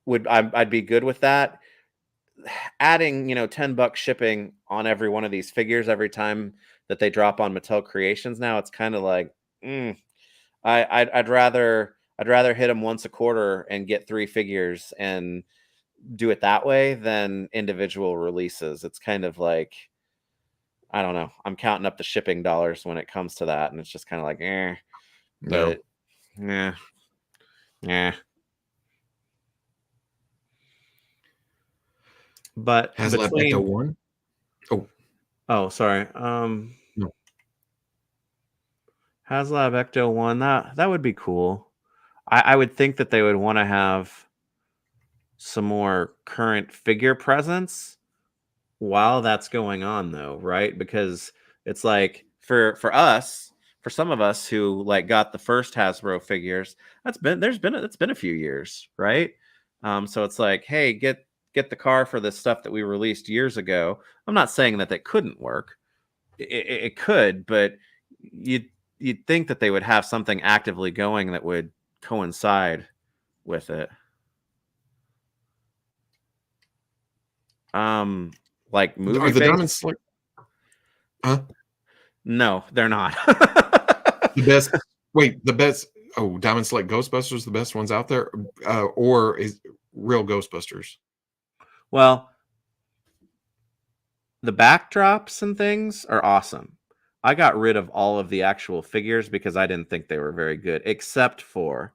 I'd be good with that. Adding, $10 shipping on every one of these figures every time that they drop on Mattel Creations now, it's kind of like, I'd rather hit them once a quarter and get 3 figures and do it that way than individual releases. It's kind of like, I don't know. I'm counting up the shipping dollars when it comes to that, and it's just kind of like, but yeah. But HasLab Ecto 1. Oh, sorry. No. HasLab Ecto 1, that would be cool. I would think that they would want to have some more current figure presence while that's going on, though, right? Because it's like for us, for some of us who like got the first Hasbro figures, it's been a few years, right? So it's like, hey, get the car for this stuff that we released years ago. I'm not saying that couldn't work. It could, but you'd think that they would have something actively going that would coincide with it. Like movie. Are the Diamond Select? Huh? No, they're not. The best. Wait, the best. Oh, Diamond Select Ghostbusters, the best ones out there, or is real Ghostbusters? Well, the backdrops and things are awesome. I got rid of all of the actual figures because I didn't think they were very good, except for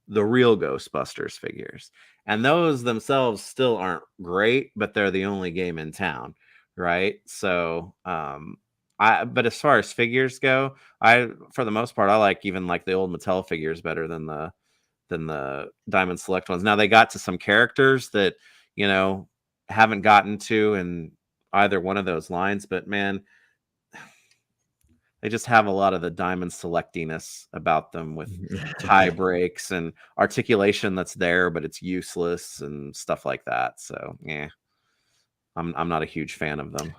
the real Ghostbusters figures. And those themselves still aren't great, but they're the only game in town, right? So, but as far as figures go, for the most part, I like even like the old Mattel figures better than the Diamond Select ones. Now they got to some characters that, haven't gotten to in either one of those lines, but man, they just have a lot of the Diamond Selectiness about them with tie breaks and articulation that's there, but it's useless and stuff like that. So, I'm not a huge fan of them.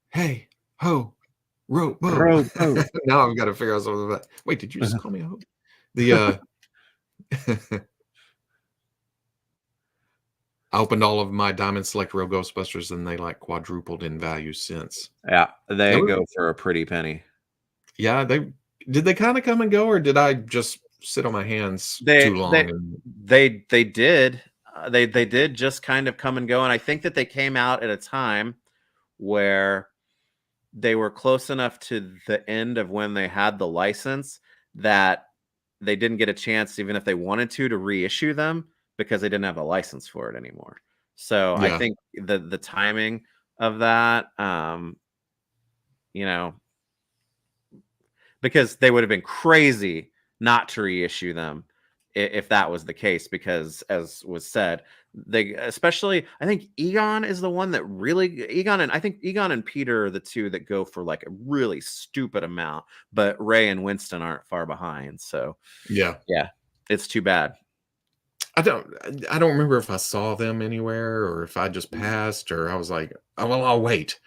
Hey, ho, Robo. Robo. Now I've got to figure out something about. Wait, did you just call me a ho? The I opened all of my Diamond Select Real Ghostbusters, and they like quadrupled in value since. Yeah, they go for a pretty penny. Yeah, did they kind of come and go, or did I just sit on my hands too long? They did. They did just kind of come and go, and I think that they came out at a time where they were close enough to the end of when they had the license that they didn't get a chance, even if they wanted to reissue them because they didn't have a license for it anymore. So I think the timing of that, you know, because they would have been crazy not to reissue them if that was the case, because as was said, they, especially, I think Egon is the one that really, I think Egon and Peter are the two that go for like a really stupid amount, but Ray and Winston aren't far behind. So yeah, it's too bad. I don't remember if I saw them anywhere or if I just passed, or I was like, oh, well, I'll wait.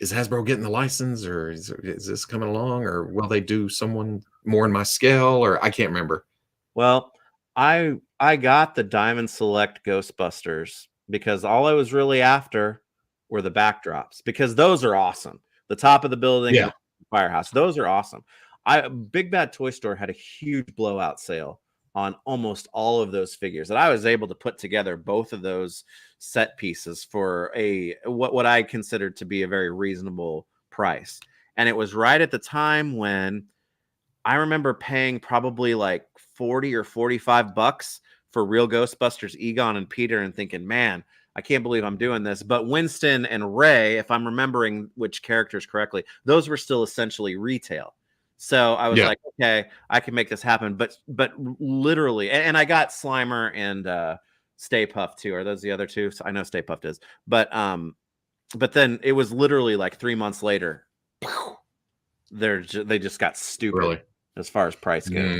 Is Hasbro getting the license, or is this coming along, or will they do someone more in my scale, or I can't remember. Well, I got the Diamond Select Ghostbusters because all I was really after were the backdrops, because those are awesome. The top of the building and the firehouse, those are awesome. Big Bad Toy Store had a huge blowout sale on almost all of those figures, and I was able to put together both of those set pieces for what I considered to be a very reasonable price. And it was right at the time when I remember paying probably like 40 or 45 bucks for real Ghostbusters Egon and Peter and thinking, man, I can't believe I'm doing this. But Winston and Ray, if I'm remembering which characters correctly, those were still essentially retail. So I was like, okay, I can make this happen. But literally, and I got Slimer and Stay Puft too. Are those the other two? So I know Stay Puft is. But then it was literally like 3 months later, they just got stupid. Really? As far as price goes.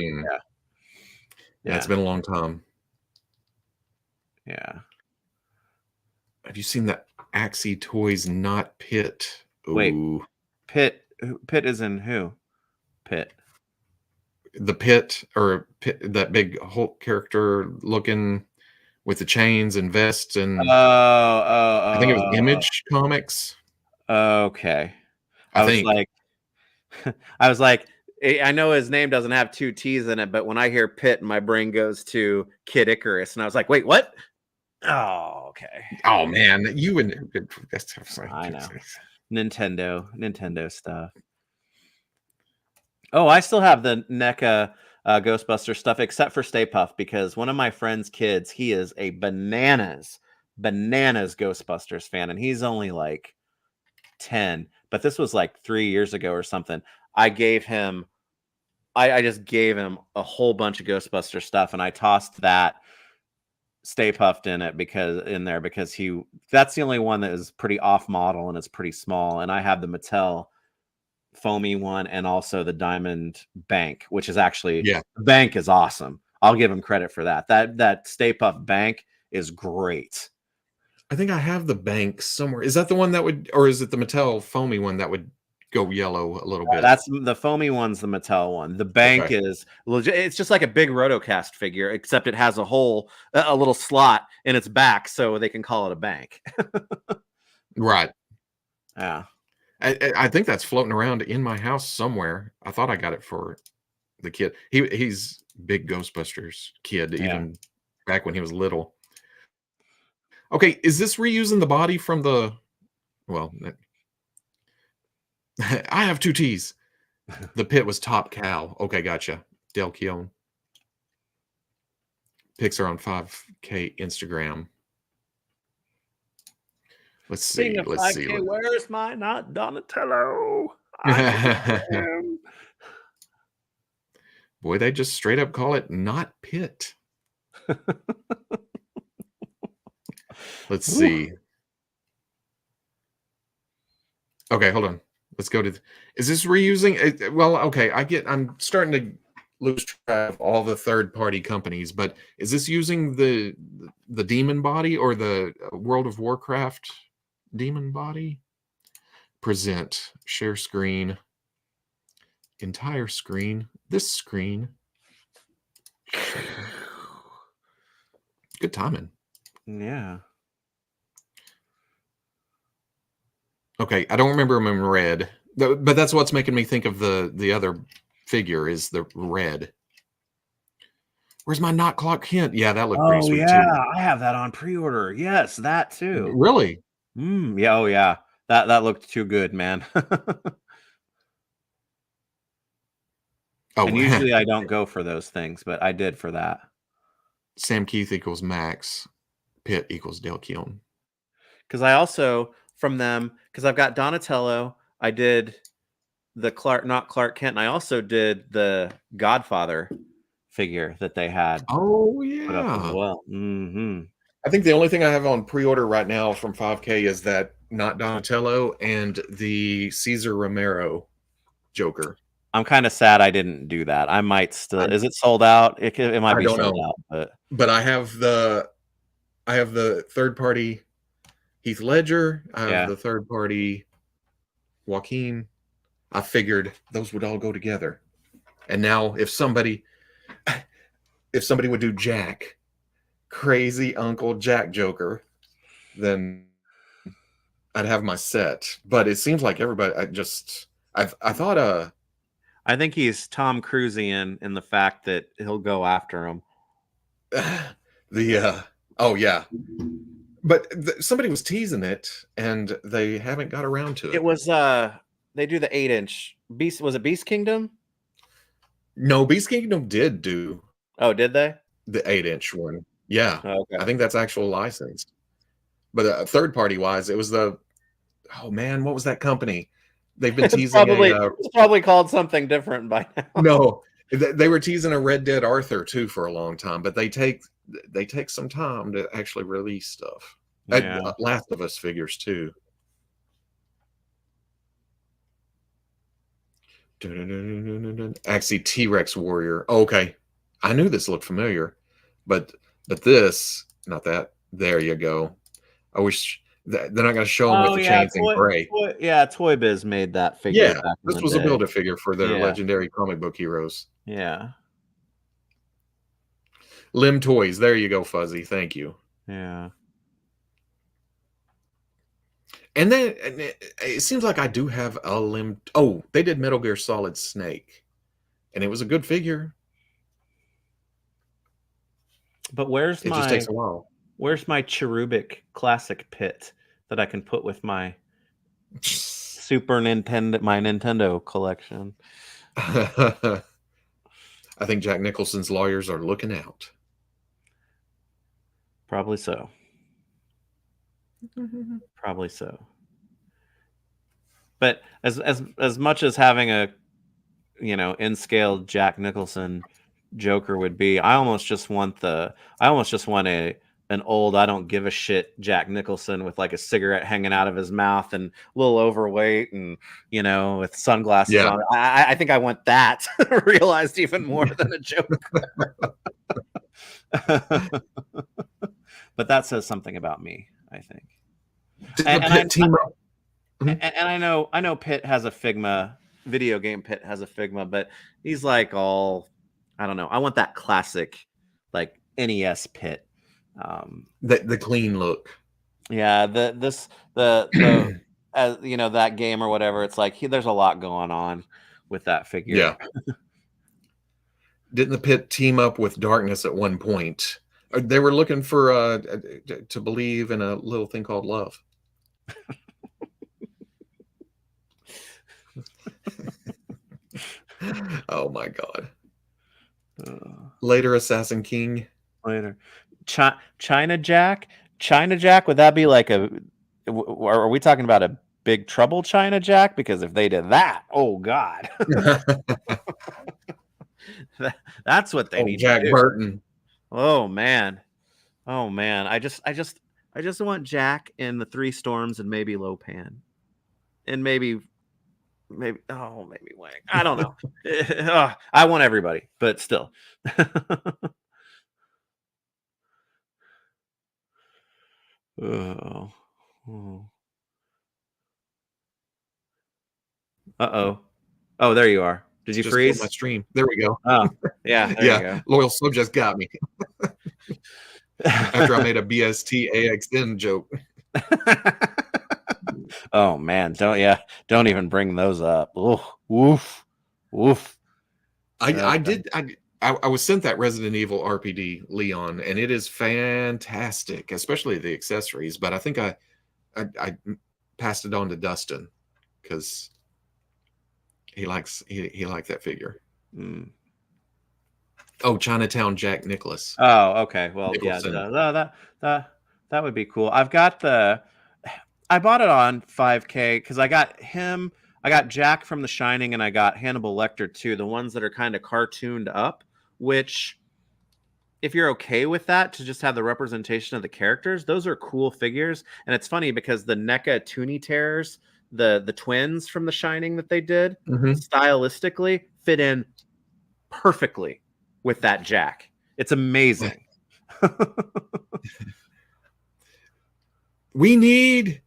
Yeah, it's been a long time. Yeah. Have you seen the Axie Toys Not Pit? Ooh. Wait, Pit is in who? Pit. The Pit, or Pit, that big Hulk character looking with the chains and vests, and I think it was Image Comics. Okay. I think. I was like, I know his name doesn't have 2 T's in it, but when I hear Pit, my brain goes to Kid Icarus, and I was like, wait, what? Oh, okay. Oh man, you and I know. Nintendo stuff. Oh, I still have the NECA Ghostbuster stuff, except for Stay Puft, because one of my friend's kids, he is a bananas Ghostbusters fan, and he's only like 10, but this was like 3 years ago or something. I just gave him a whole bunch of Ghostbuster stuff, and I tossed that Stay Puft in it because that's the only one that is pretty off model and it's pretty small. And I have the Mattel foamy one and also the Diamond Bank, which is actually the bank is awesome. I'll give him credit for that. That Stay Puft Bank is great. I think I have the bank somewhere. Is that the one that would, or is it the Mattel foamy one that would go yellow a little bit? That's the foamy one's the Mattel one. The bank is legit. It's just like a big Rotocast figure, except it has a little slot in its back, so they can call it a bank. Right. Yeah. I think that's floating around in my house somewhere. I thought I got it for the kid. He's big Ghostbusters kid, even back when he was little. Okay, is this reusing the body from the? Well, I have 2 T's. The Pit was Top Cow. Okay, gotcha. Del Keown. Pics are on 5K Instagram. Let's see. Let's see. Where's my not Donatello? Boy, they just straight up call it not Pit. Let's see. Okay, hold on. Let's go to. Is this reusing? Well, okay. I'm starting to lose track of all the third-party companies, but is this using the demon body or the World of Warcraft demon body? Present, share screen, entire screen, this screen. Good timing. Yeah. Okay, I don't remember them in red, but that's what's making me think of the other figure is the red. Where's my not Clark Kent? Yeah, that looked pretty sweet too. I have that on pre-order. Yes, that too. Really? Yeah. Oh yeah, That looked too good, man. Oh, And usually I don't go for those things, but I did for that. Sam Keith equals Max. Pitt equals Dale Keown. Because I also, from them, because I've got Donatello, I did the not Clark Kent, and I also did the Godfather figure that they had Oh, put up as yeah. well. Mm-hmm. I think the only thing I have on pre-order right now from 5K is that not Donatello and the Cesar Romero Joker. I'm kind of sad I didn't do that. I might still. Is it sold out? It might I be don't sold know, out, but I have the third party Heath Ledger. I have the third party Joaquin. I figured those would all go together. And now if somebody would do Jack, crazy Uncle Jack Joker, then I'd have my set. But it seems like everybody I thought I think he's Tom Cruisian in the fact that he'll go after him. Oh yeah. But somebody was teasing it and they haven't got around to it. It was they do the 8-inch Beast. Was it Beast Kingdom? No, Beast Kingdom did do. Oh, did they? The 8-inch one. Yeah. Oh, okay. I think that's actual licensed. But third party wise, it was oh man, what was that company? They've been teasing it's probably called something different by now. No, they were teasing a Red Dead Arthur too for a long time, but they take some time to actually release stuff. Yeah. Last of Us figures too. Actually, T-Rex Warrior. Oh, okay, I knew this looked familiar, but this, not that. There you go. I wish they're not going to show them with the chains in gray. Toy Biz made that figure. Yeah, this was a Build-A-Figure for their legendary comic book heroes. Yeah. Limb Toys. There you go, Fuzzy. Thank you. Yeah. And then it seems like I do have a Limb. Oh, they did Metal Gear Solid Snake, and it was a good figure. But it just takes a while. Where's my cherubic classic pit that I can put with my Super Nintendo, my Nintendo collection? I think Jack Nicholson's lawyers are looking out. Probably so. Probably so. But as much as having a in scale Jack Nicholson Joker would be, I almost just want an old I don't give a shit Jack Nicholson with like a cigarette hanging out of his mouth and a little overweight and with sunglasses on. I think I want that realized even more than a Joker. But that says something about me, I think. And I know Pitt has a Figma, video game Pitt has a Figma, but he's like all, I don't know. I want that classic like NES Pitt. The clean look. Yeah, the as that game or whatever, it's like there's a lot going on with that figure. Yeah. Didn't the Pitt team up with Darkness at one point? They were looking for to believe in a little thing called love. Oh my god. Later Assassin King. Later. China Jack? China Jack, would that be like are we talking about a Big Trouble China Jack? Because if they did that, oh god. That's what they need Jack to do. Burton. Oh man. I just want Jack in the Three Storms and maybe Lopan. And maybe Wang. I don't know. I want everybody, but still. Oh. Uh-oh. Oh, there you are. Did you freeze? My stream. There we go. Oh, yeah. There you go. Loyal sub just got me. After I made a BST AXN joke. Oh man, don't even bring those up. Oh, woof. I was sent that Resident Evil RPD Leon, and it is fantastic, especially the accessories. But I think I passed it on to Dustin because he liked that figure. Mm. Oh, Chinatown Jack Nicholas. Oh, okay. Well, Nicholson. yeah, that would be cool. I bought it on 5K because I got him. I got Jack from The Shining, and I got Hannibal Lecter too. The ones that are kind of cartooned up, which, if you're okay with that, to just have the representation of the characters, those are cool figures. And it's funny because the NECA Toonie Terrors, the twins from The Shining that they did, stylistically fit in perfectly with that Jack. It's amazing. We need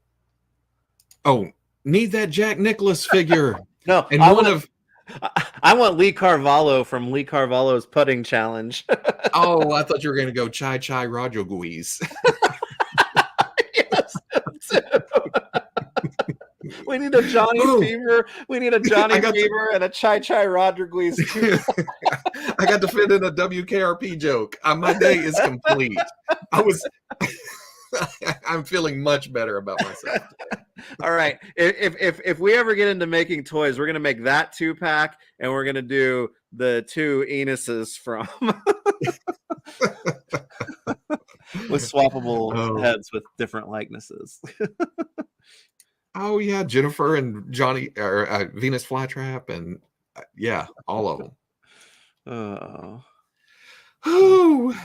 that Jack Nicholas figure. No, and I want Lee Carvalho from Lee Carvalho's putting challenge. Oh, I thought you were going to go Chai Chai Rodriguez. Yes, we need a Johnny Fever. We need a Johnny Fever and a Chai Chai Rodriguez too. I got to fit in a WKRP joke. My day is complete. I'm feeling much better about myself today. All right. If we ever get into making toys, we're gonna make that 2-pack, and we're gonna do the 2 Enuses from with swappable heads with different likenesses. Oh yeah, Jennifer and Johnny or Venus Flytrap, and yeah, all of them. Oh,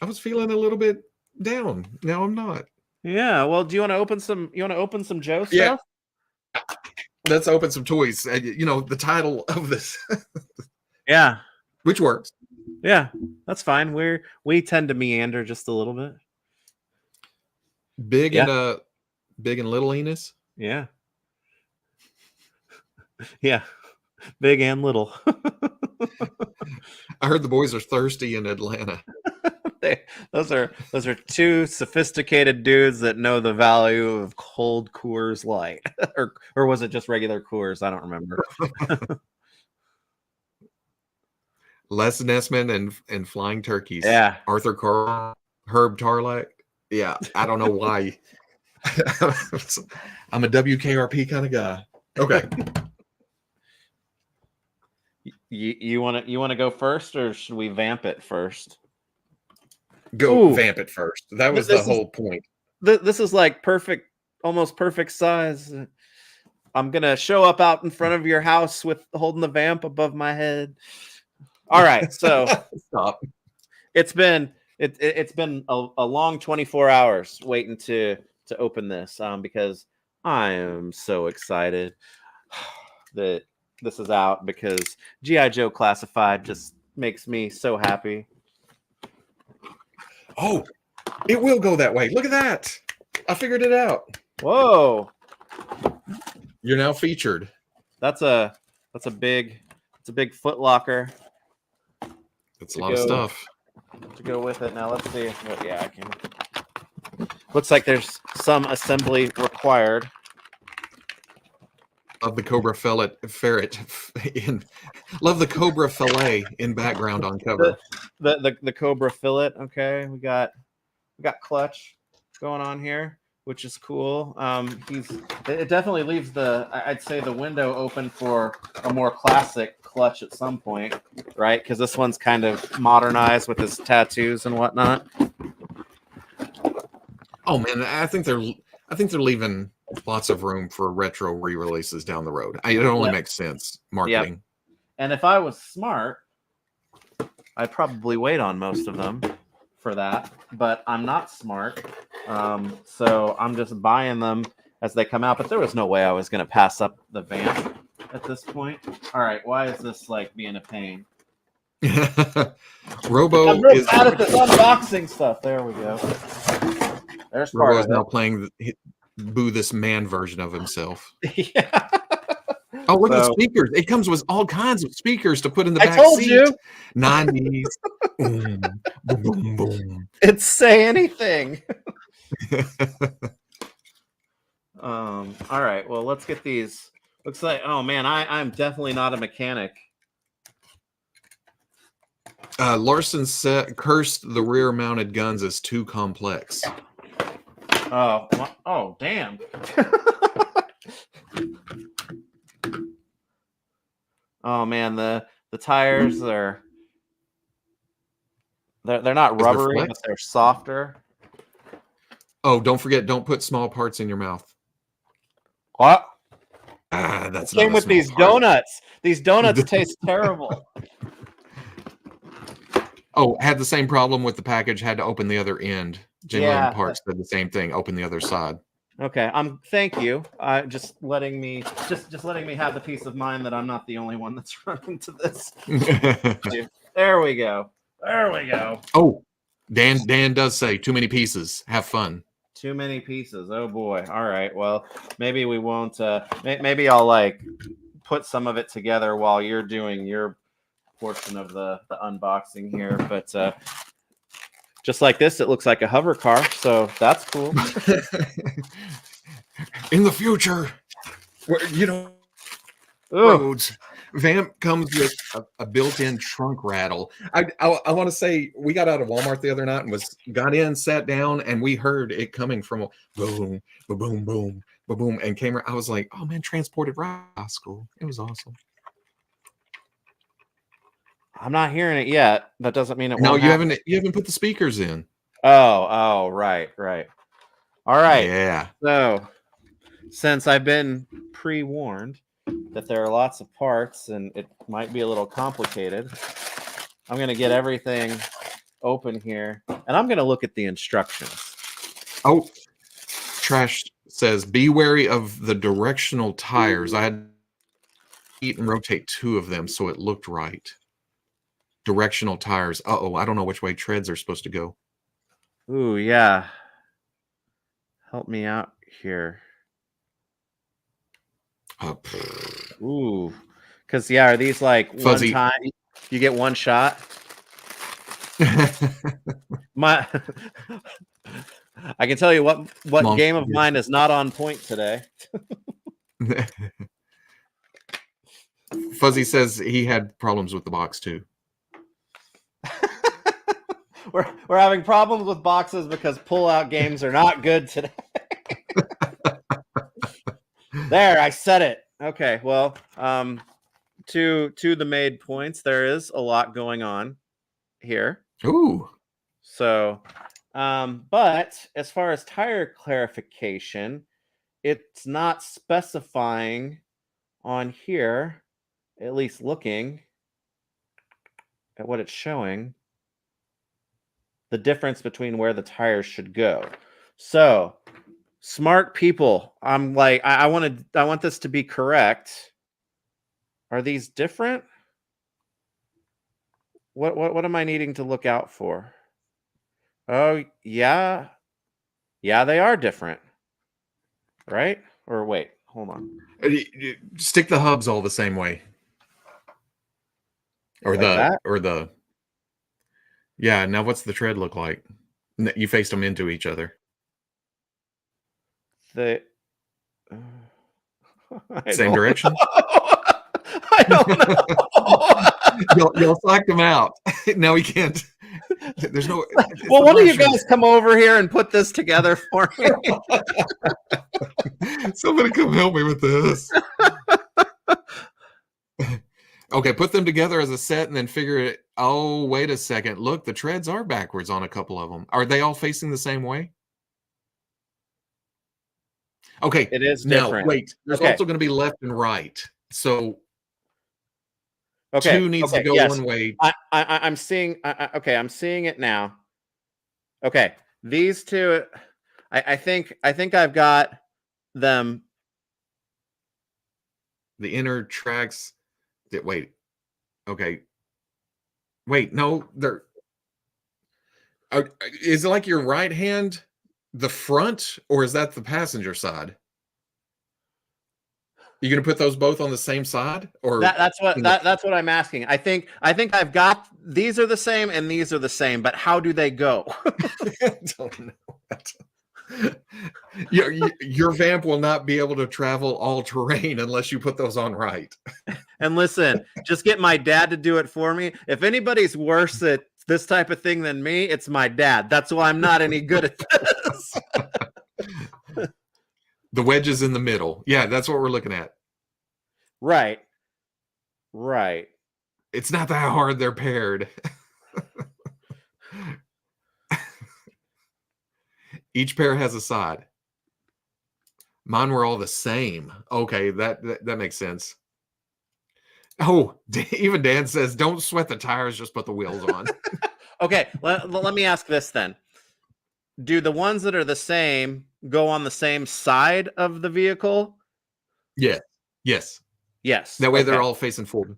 I was feeling a little bit down. Now I'm not. Yeah. Well, do you want to open some? You want to open some Joe stuff? Yeah. Let's open some toys. The title of this. Yeah. Which works. Yeah, that's fine. We tend to meander just a little bit. Big and little Enos. Yeah. Yeah. Big and little. I heard the boys are thirsty in Atlanta. Those are 2 sophisticated dudes that know the value of cold Coors Light, or was it just regular Coors? I don't remember. Les Nessman and Flying Turkeys. Yeah. Arthur Carl, Herb Tarlac. Yeah, I don't know why. I'm a WKRP kind of guy. Okay. You want to go first, or should we vamp it first? Go vamp it first. That was the whole point. This is like perfect, almost perfect size. I'm gonna show up out in front of your house with holding the vamp above my head. All right, so stop. It's been a long 24 hours waiting to open this because I am so excited that this is out, because G.I.Joe Classified just makes me so happy. Oh, it will go that way. Look at that. I figured it out. Whoa. You're now featured. That's a big Foot Locker. That's a lot of stuff to go with it. Now let's see. Yeah, I can. Looks like there's some assembly required. Love the Cobra ferret love the Cobra fillet in background on cover. The Cobra fillet. Okay, we got Clutch going on here, which is cool. It definitely leaves I'd say the window open for a more classic Clutch at some point, right? Because this one's kind of modernized with his tattoos and whatnot. Oh man, I think they're leaving lots of room for retro re-releases down the road. It only makes sense marketing. Yep. And if I was smart, I'd probably wait on most of them for that, but I'm not smart. So I'm just buying them as they come out, but there was no way I was going to pass up the vamp at this point. All right. Why is this like being a pain? Robo I'm real bad at this unboxing stuff. There we go. There's Robo is now playing Boo This Man version of himself. Yeah. Oh, look at the speakers. It comes with all kinds of speakers to put in the back seat. You. 90s. Boom, boom, boom, boom. It's Say Anything. All right. Well, let's get these. Looks like, oh man, I'm definitely not a mechanic. Larson cursed the rear-mounted guns as too complex. Oh damn. Oh man, the tires are they're not rubbery, but they're softer. Oh, don't forget, don't put small parts in your mouth. What? That's came with these part. donuts. These donuts taste terrible. Oh, had the same problem with the package. Had to open the other end. Genuine Parts said the same thing. Open the other side. Okay. Thank you. Just letting me have the peace of mind that I'm not the only one that's run into this. There we go. There we go. Oh, Dan does say too many pieces. Have fun. Too many pieces. Oh boy. All right. Well, maybe we won't. Maybe I'll like put some of it together while you're doing your portion of the unboxing here. But just like this, it looks like a hover car, so that's cool. In the future, roads, Vamp comes with a built-in trunk rattle. I want to say we got out of Walmart the other night and got in, sat down, and we heard it coming from a boom, boom, boom, boom, and came. I was like, oh man, transported right to school. It was awesome. I'm not hearing it yet. That doesn't mean it won't. No, you haven't put the speakers in. Oh, right. All right. Yeah. So, since I've been pre-warned that there are lots of parts and it might be a little complicated, I'm going to get everything open here and I'm going to look at the instructions. Oh, Trash says, be wary of the directional tires. I had to eat and rotate 2 of them so it looked right. Directional tires. I don't know which way treads are supposed to go. Ooh, yeah. Help me out here. Ooh, because are these like fuzzy? One time you get one shot? I can tell you what game of mine is not on point today. Fuzzy says he had problems with the box too. We're having problems with boxes because pull-out games are not good today. There, I said it. Okay, well, to the made points, there is a lot going on here. Ooh. So, but as far as tire clarification, it's not specifying on here, at least looking at what it's showing, the difference between where the tires should go. So, smart people, I'm like, I want this to be correct. Are these different? What am I needing to look out for? Oh, yeah. Yeah, they are different. Right? Or wait, hold on. Stick the hubs all the same way. Or like yeah, now what's the tread look like? You faced them into each other. Same direction? I don't know. You'll slack them out. No, we can't. There's no. Well, one of you guys come over here and put this together for me. Somebody come help me with this. Okay, put them together as a set and then figure it. Oh, wait a second. Look, the treads are backwards on a couple of them. Are they all facing the same way? Okay. It is different. Now, wait. There's also going to be left and right. So 2 needs to go one way. I'm seeing. I'm seeing it now. Okay, these 2. I think I've got them. The inner tracks. Wait. Okay. Wait. No. They're. Is it like your right hand, the front, or is that the passenger side? You gonna put those both on the same side, or that's what I'm asking. I think I've got these are the same and these are the same, but how do they go? I don't know. Your Vamp will not be able to travel all terrain unless you put those on right. And listen, just get my dad to do it for me. If anybody's worse at this type of thing than me, it's my dad. That's why I'm not any good at this. The wedges in the middle. Yeah, that's what we're looking at. Right. Right. It's not that hard. They're paired. Each pair has a side. Mine were all the same. Okay, that makes sense. Oh, even Dan says, don't sweat the tires, just put the wheels on. Okay, let me ask this then. Do the ones that are the same go on the same side of the vehicle? Yeah. Yes. Yes. That way okay. they're all facing forward.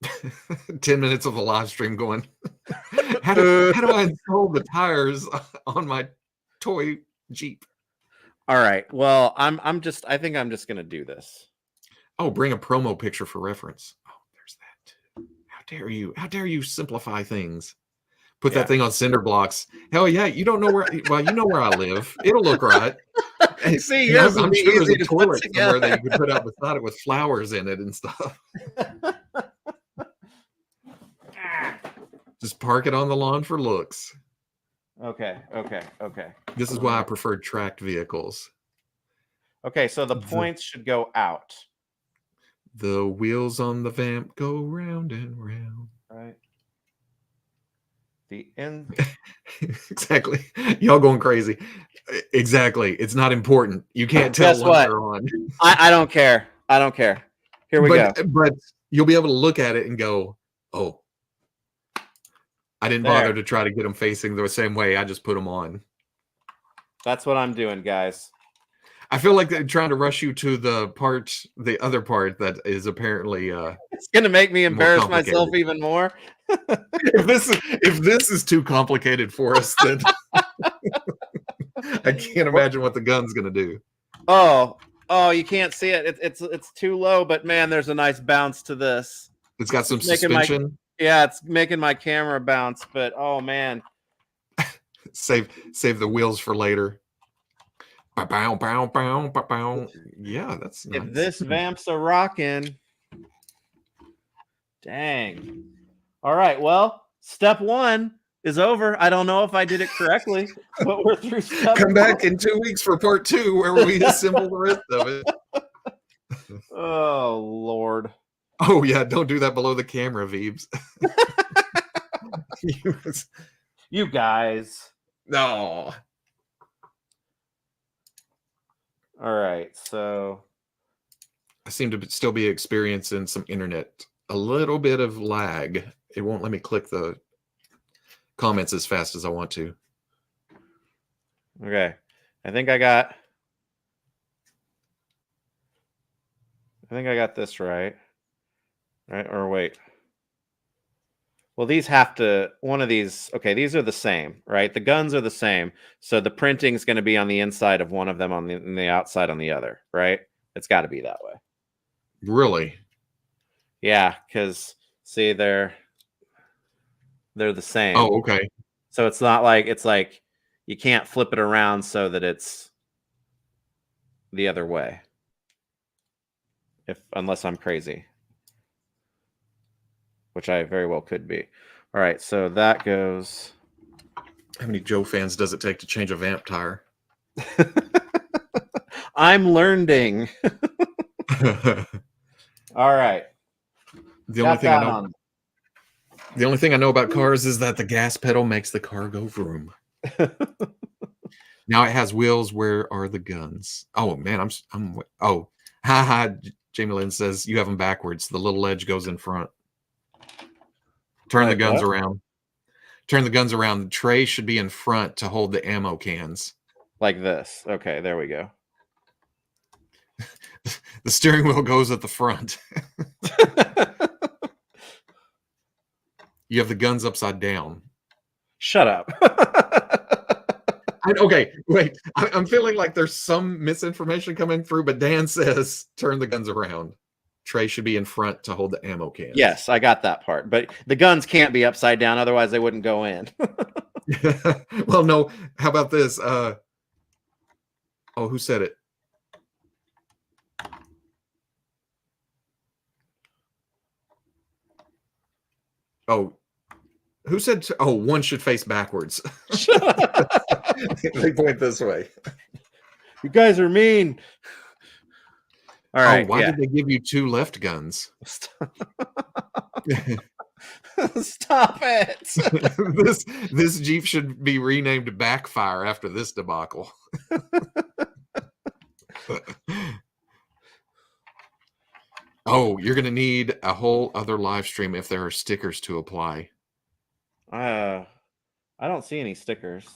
$10 minutes of the live stream going. how do I install the tires on my toy Jeep? All right. Well, I think I'm just gonna do this. Oh, bring a promo picture for reference. Oh, there's that too. How dare you simplify things? Put that thing on cinder blocks. Hell yeah, you don't know where. Well, you know where I live. It'll look right. See, yours I'm will be sure there's easy a to put toilet somewhere together. that you could put out beside it with flowers in it and stuff. Just park it on the lawn for looks. Okay. This is why I prefer tracked vehicles. Okay, so the points should go out. The wheels on the vamp go round and round. Right. The end. Exactly. Y'all going crazy. Exactly. It's not important. You can't tell Guess when what? they're on. I don't care. I don't care. Here we go. But you'll be able to look at it and go, oh, I didn't bother to try to get them facing the same way. I just put them on. That's what I'm doing, guys. I feel like they're trying to rush you to the other part that is apparently it's gonna make me embarrass myself even more. if this is too complicated for us, then I can't imagine what the gun's gonna do. Oh, you can't see it. It's too low, but man, there's a nice bounce to this. It's got some suspension. Yeah, it's making my camera bounce, but oh man. Save the wheels for later. Bow, bow, bow, bow, bow. Yeah, that's nice. If this vamp's a rockin'. Dang. All right, well, step 1 is over. I don't know if I did it correctly, but we're through step Come back in 2 weeks for part 2 where we assemble the rest of it. Oh, Lord. Oh, yeah, don't do that below the camera, Veebs. You guys. No. All right, so I seem to still be experiencing some internet, a little bit of lag. It won't let me click the comments as fast as I want to. Okay, I think I got this right. Right, or wait. Well, these have to, one of these, okay, these are the same, right? The guns are the same. So the printing is going to be on the inside of one of them, on the outside on the other, right? It's got to be that way. Really? Yeah, because see, they're the same. Oh, okay. So it's not like, it's like you can't flip it around so that it's the other way. Unless I'm crazy. Which I very well could be. All right, so that goes. How many Joe fans does it take to change a vamp tire? I'm learning. All right. The only thing I know about cars is that the gas pedal makes the car go vroom. Now it has wheels. Where are the guns? Oh man, oh, haha. Jamie Lynn says you have them backwards. The little ledge goes in front. Turn the guns around. Turn the guns around. The tray should be in front to hold the ammo cans. Like this. Okay, there we go. The steering wheel goes at the front. You have the guns upside down. Shut up. Okay, wait. I'm feeling like there's some misinformation coming through, but Dan says turn the guns around. Tray should be in front to hold the ammo cans. Yes, I got that part. But the guns can't be upside down, otherwise they wouldn't go in. Well, no. How about this? Oh, who said it? Oh, who said? Oh, one should face backwards. They point this way. You guys are mean. All right. Why did they give you 2 left guns? Stop it. This Jeep should be renamed Backfire after this debacle. Oh, you're gonna need a whole other live stream if there are stickers to apply. I don't see any stickers.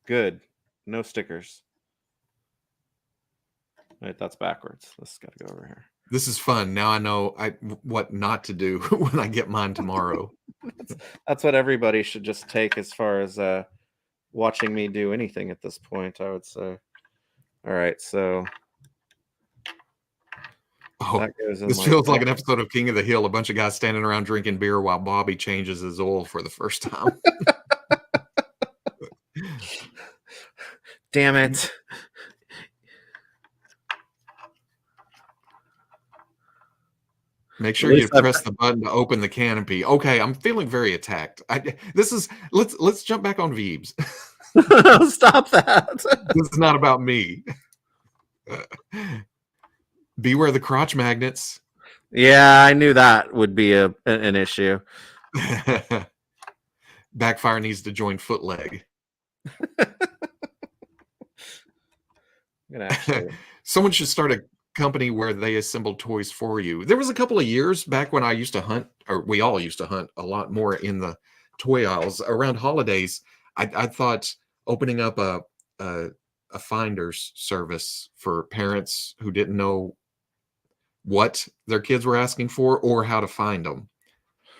Good. No stickers. Wait, that's backwards. This has got to go over here. This is fun. Now I know what not to do when I get mine tomorrow. That's what everybody should just take as far as watching me do anything at this point, I would say. All right, so that goes in this feels like an episode of King of the Hill. A bunch of guys standing around drinking beer while Bobby changes his oil for the first time. Damn it. Make sure you press the button to open the canopy. Okay, I'm feeling very attacked. Let's jump back on Veebs. Stop that. This is not about me. Beware the crotch magnets. Yeah, I knew that would be an issue. Backfire needs to join Footleg. Someone should start a company where they assemble toys for you. There was a couple of years back when I used to hunt, or we all used to hunt a lot more in the toy aisles around holidays. I thought opening up a finders service for parents who didn't know what their kids were asking for or how to find them.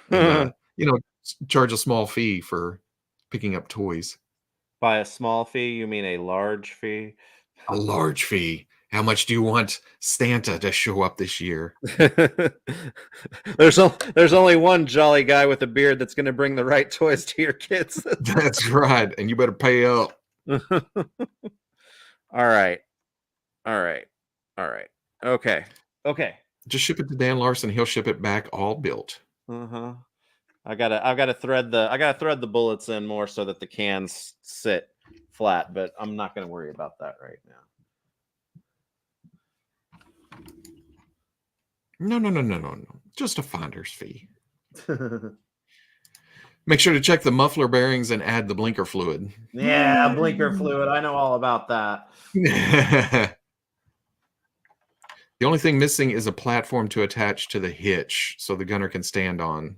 And, charge a small fee for picking up toys. By a small fee, you mean a large fee? A large fee. How much do you want Santa to show up this year? There's only one jolly guy with a beard that's going to bring the right toys to your kids. That's right, and you better pay up. All right. Okay. Just ship it to Dan Larson. He'll ship it back all built. I gotta thread the bullets in more so that the cans sit flat, but I'm not gonna worry about that right now. No. Just a finder's fee. Make sure to check the muffler bearings and add the blinker fluid. Yeah, blinker fluid. I know all about that. The only thing missing is a platform to attach to the hitch so the gunner can stand on.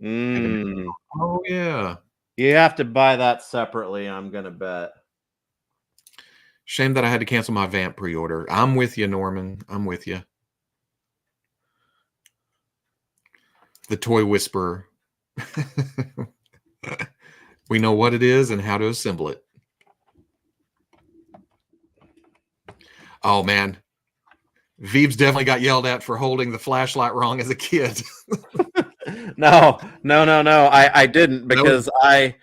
Oh, yeah. You have to buy that separately, I'm going to bet. Shame that I had to cancel my VAMP pre-order. I'm with you, Norman. I'm with you. The Toy Whisperer. We know what it is and how to assemble it. Oh, man. Veebs definitely got yelled at for holding the flashlight wrong as a kid. No. I didn't, because I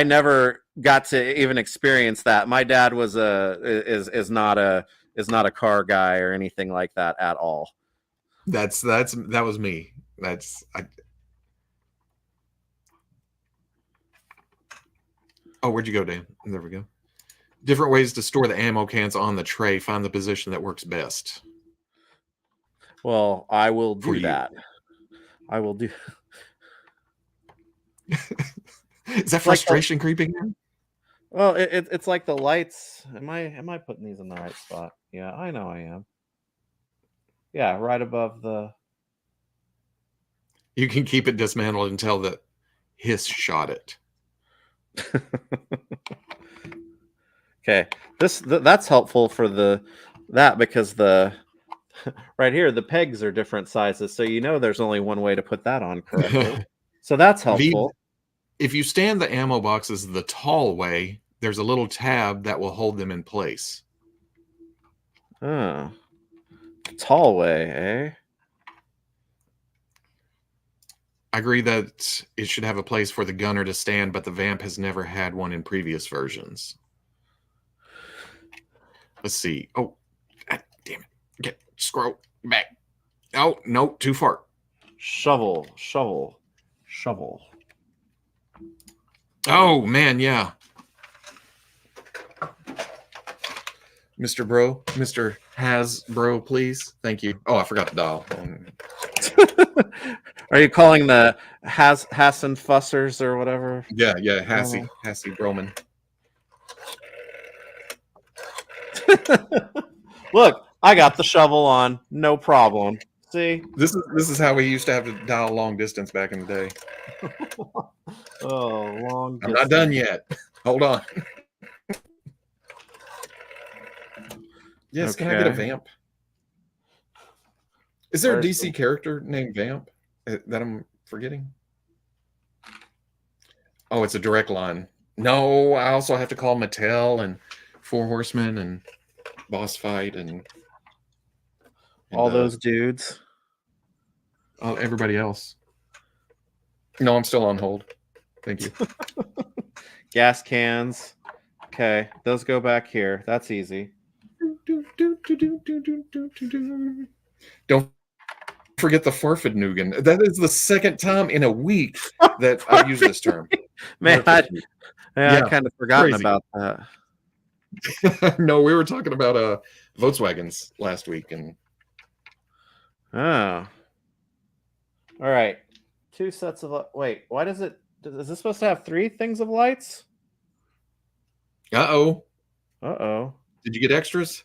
never got to even experience that. My dad was is not a car guy or anything like that at all. That was me. Oh, where'd you go, Dan? There we go. Different ways to store the ammo cans on the tray. Find the position that works best. Well, I will do that. I will do. Is that frustration creeping in? Well, it's like the lights. Am I putting these in the right spot? Yeah, I know I am. Yeah, right above the. You can keep it dismantled until the hiss shot it. Okay, that's helpful for that because right here the pegs are different sizes, so there's only one way to put that on correctly. So that's helpful. If you stand the ammo boxes the tall way, there's a little tab that will hold them in place. Oh, tall way, eh? I agree that it should have a place for the gunner to stand, but the VAMP has never had one in previous versions. Let's see. Oh, God damn it. Get scroll back. Oh, no, too far. Shovel. Oh, man, yeah. Mr. Bro, Mr. Hasbro, please. Thank you. Oh, I forgot the dial. Are you calling the Hassan Fussers or whatever? Yeah, Hassie Broman. Look, I got the shovel on, no problem. See, This is how we used to have to dial long distance back in the day. oh, long. I'm not done yet. Hold on. Yes, Okay. can I get a vamp? Is there Where's a DC character named Vamp that I'm forgetting? Oh, it's a direct line. No, I also have to call Mattel and Four Horsemen and Boss Fight and all those dudes? Everybody else. No, I'm still on hold. Thank you. Gas cans. Okay, those go back here. That's easy. Don't forget the Farfadnugan. That is the second time in a week that I've used this term. Man, I kind of forgotten crazy. about that. No, we were talking about Volkswagens last week, and oh, all right. 2 sets of wait. Why does it? Is this supposed to have 3 things of lights? Uh-oh. Uh-oh. Did you get extras?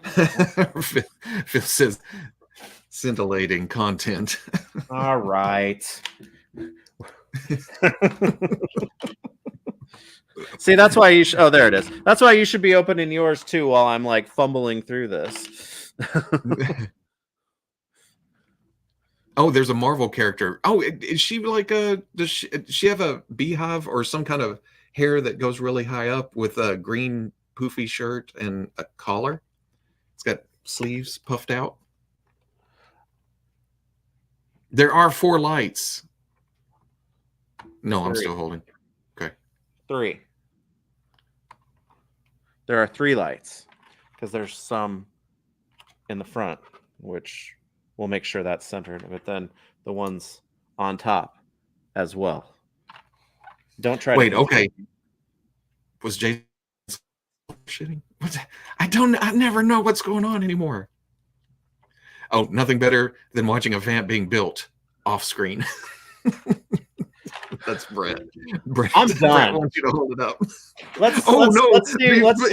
Phil says scintillating content. All right. See, that's why you should. Oh, there it is. That's why you should be opening yours too while I'm like fumbling through this. Oh, there's a Marvel character. Oh, is she like does she have a beehive or some kind of hair that goes really high up with a green poofy shirt and a collar? It's got sleeves puffed out. There are 4 lights. No, 3. I'm still holding. Okay. 3. There are 3 lights because there's some in the front, which we'll make sure that's centered, but then the ones on top as well. Don't try Wait, to okay. Was Jason shitting? I never know what's going on anymore. Oh, nothing better than watching a vamp being built off screen. That's Brett. I'm done. Brett wants you to hold it up. Let's see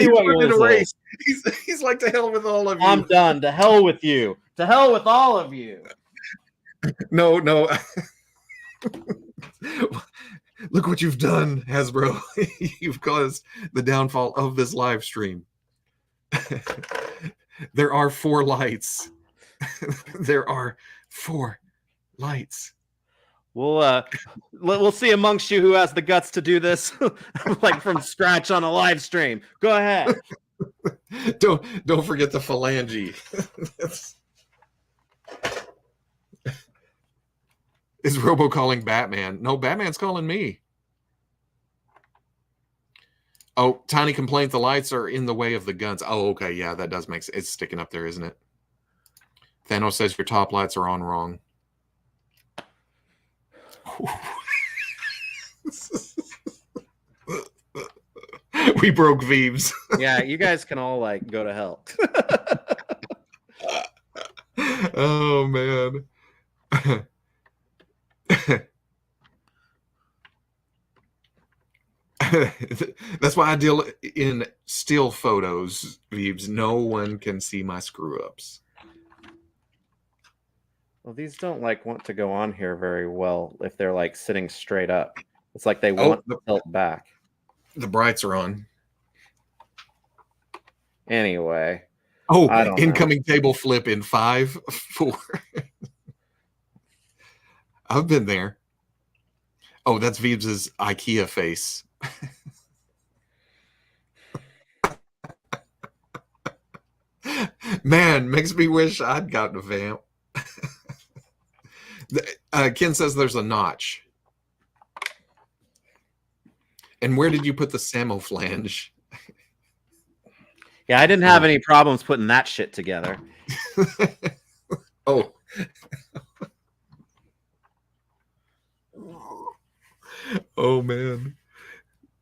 what yours is. He's like, to hell with all of you. I'm done. To hell with you. To hell with all of you. No. Look what you've done, Hasbro. You've caused the downfall of this live stream. There are 4 lights. There are 4 lights. We'll see amongst you who has the guts to do this like from scratch on a live stream. Go ahead. Don't forget the phalange. Is Robo calling Batman? No, Batman's calling me. Oh, tiny complaint. The lights are in the way of the guns. Oh, okay. Yeah, that does make sense. It's sticking up there, isn't it? Thanos says your top lights are on wrong. We broke Veebs. Yeah, you guys can all like go to hell. Oh man. That's why I deal in still photos, Veebs. No one can see my screw ups. Well, these don't like want to go on here very well if they're like sitting straight up. It's like they want to tilt back. The brights are on. Anyway. Oh, incoming table flip in 5, 4. I've been there. Oh, that's Veebs' IKEA face. Man, makes me wish I'd gotten a vamp. Ken says there's a notch. And where did you put the samoflange? Yeah, I didn't have any problems putting that shit together. Oh. Oh, man.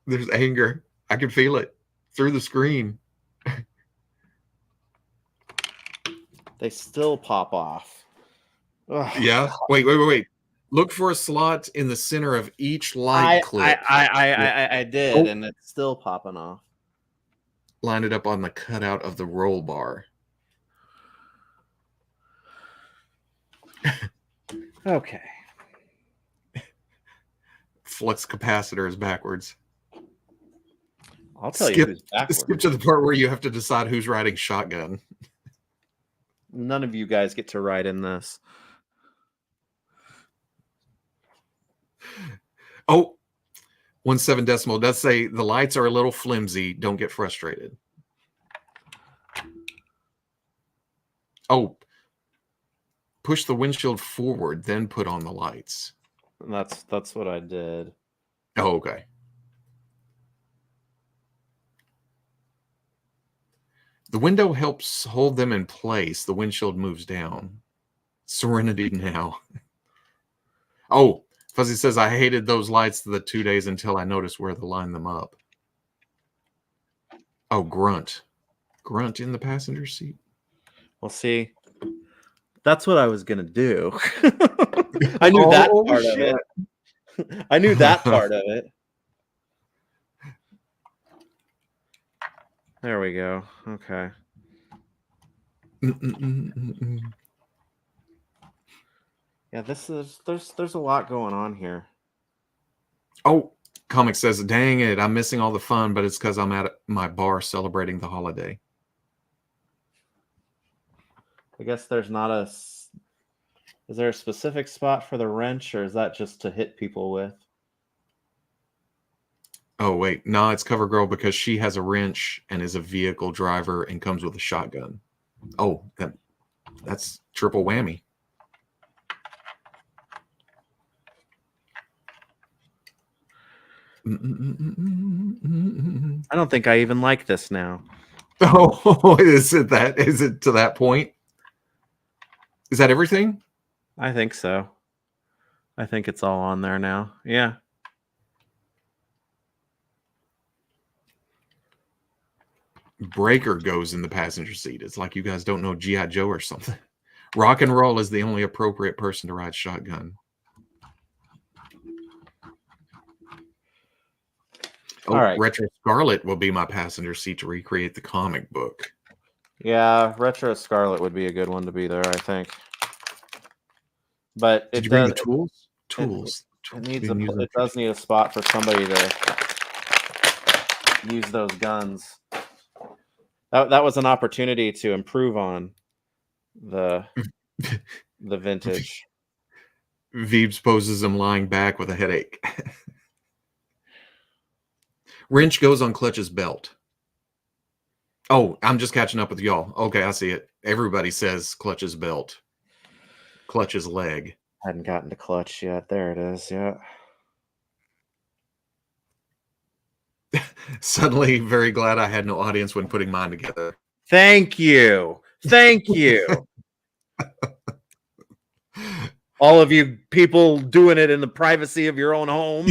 There's anger. I can feel it through the screen. They still pop off. Ugh. Yeah. Wait. Look for a slot in the center of each light clip. I did, and it's still popping off. Line it up on the cutout of the roll bar. Okay. Flux capacitor is backwards. I'll tell you who's backwards. Skip to the part where you have to decide who's riding shotgun. None of you guys get to ride in this. Oh, 1/7 decimal does say the lights are a little flimsy. Don't get frustrated. Oh, push the windshield forward, then put on the lights. That's what I did. Oh, okay. The window helps hold them in place. The windshield moves down. Serenity now. Oh, Fuzzy says, I hated those lights the 2 days until I noticed where to line them up. Oh, Grunt. Grunt in the passenger seat. Well, see, that's what I was going to do. I knew that part of it. I knew that part of it. There we go. Okay. Yeah, there's a lot going on here. Oh, Comic says, dang it, I'm missing all the fun, but it's because I'm at my bar celebrating the holiday. I guess there's not a... Is there a specific spot for the wrench, or is that just to hit people with? Oh, wait. No, it's CoverGirl because she has a wrench and is a vehicle driver and comes with a shotgun. Oh, that's triple whammy. I don't think I even like this now. Oh, is it to that point? Is that everything? I think so. I think it's all on there now. Yeah. Breaker goes in the passenger seat. It's like you guys don't know G.I. Joe or something. Rock and Roll is the only appropriate person to ride shotgun. Oh, all right. Retro Scarlet will be my passenger seat to recreate the comic book. Yeah, Retro Scarlet would be a good one to be there, I think. But Did you bring the tools? Tools. It does need a spot for somebody to use those guns. That was an opportunity to improve on the vintage. Veebs poses him lying back with a headache. Wrench goes on Clutch's belt. Oh, I'm just catching up with y'all. Okay, I see it. Everybody says Clutch's belt. Clutch's leg. I hadn't gotten to Clutch yet. There it is. Yeah. Suddenly very glad I had no audience when putting mine together. Thank you. Thank you. All of you people doing it in the privacy of your own home.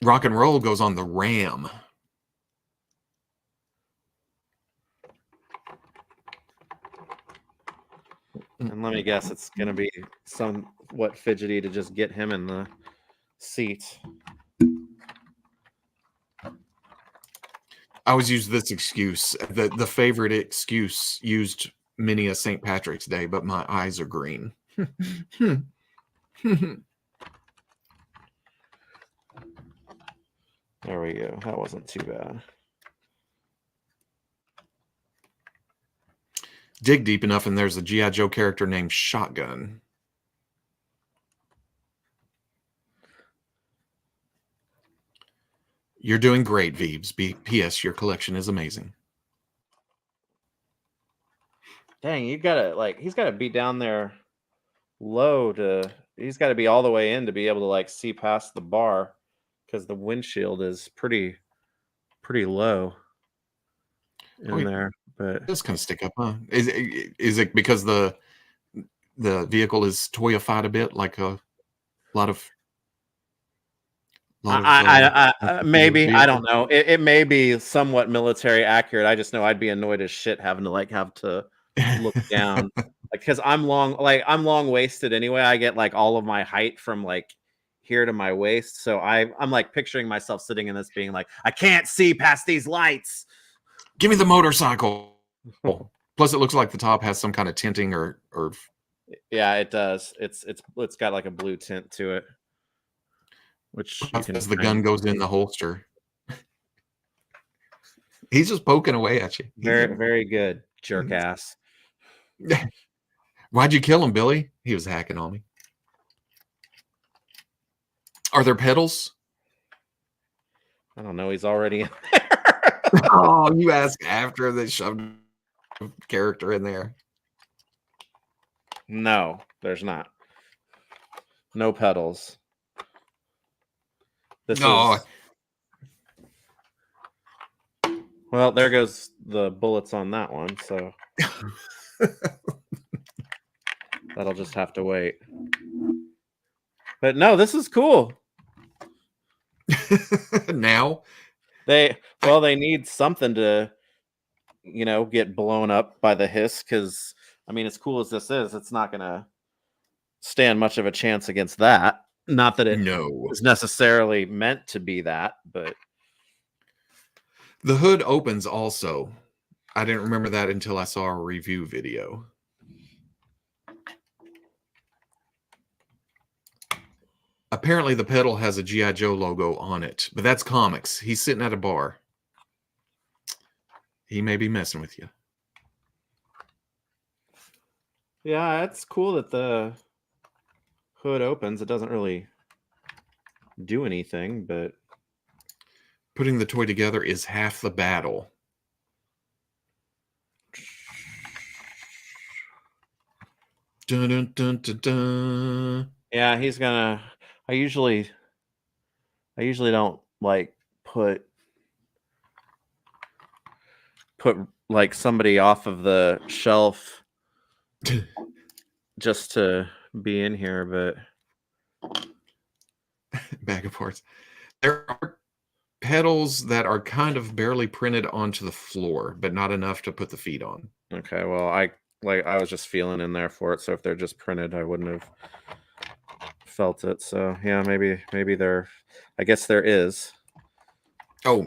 Rock and Roll goes on the Ram. And let me guess, it's going to be somewhat fidgety to just get him in the seat. I always use this excuse, the favorite excuse used many a St. Patrick's Day, but my eyes are green. There we go. That wasn't too bad. Dig deep enough, and there's a G.I. Joe character named Shotgun. You're doing great, Veebs. P.S. Your collection is amazing. Dang, he's got to be down there low he's got to be all the way in to be able to see past the bar, because the windshield is pretty low in there. But this kind of stick up, huh? Is it because the vehicle is toyified a bit, like a lot of Maybe I don't know. It may be somewhat military accurate. I just know I'd be annoyed as shit having to have to look down, because I'm long waisted anyway. I get all of my height from here to my waist, so I'm picturing myself sitting in this being I can't see past these lights. Give me the motorcycle. Plus, it looks like the top has some kind of tinting or. Yeah, it does. It's got a blue tint to it, which as the gun goes in the holster. He's just poking away at you. Very good, jerk ass. Why'd you kill him, Billy? He was hacking on me. Are there pedals? I don't know. He's already in there. Oh, you ask after they shoved a character in there. No, there's not. No pedals. Well, there goes the bullets on that one, so that'll just have to wait. But no, this is cool. Now they need something to get blown up by the hiss, because as cool as this is, it's not gonna stand much of a chance against that. Not that it is necessarily meant to be that, but the hood opens also. I didn't remember that until I saw a review video. Apparently, the pedal has a G.I. Joe logo on it, but that's comics. He's sitting at a bar. He may be messing with you. Yeah, it's cool that the hood opens. It doesn't really do anything, but putting the toy together is half the battle. Dun, dun, dun, dun, dun. Yeah, he's gonna. I usually don't put somebody off of the shelf just to be in here, but back and forth. There are pedals that are kind of barely printed onto the floor, but not enough to put the feet on. Okay, well, I was just feeling in there for it, so if they're just printed, I wouldn't have felt it. So yeah, maybe there. I guess there is. Oh,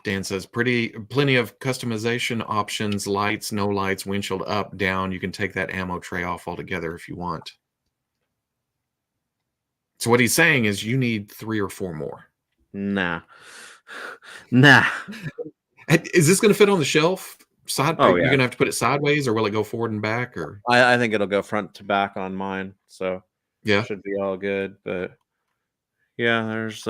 Dan says plenty of customization options: lights, no lights, windshield up, down. You can take that ammo tray off altogether if you want. So what he's saying is you need 3 or 4 more. Nah. Is this going to fit on the shelf? Oh, You're going to have to put it sideways, or will it go forward and back? Or I think it'll go front to back on mine. So yeah, should be all good. But yeah, there's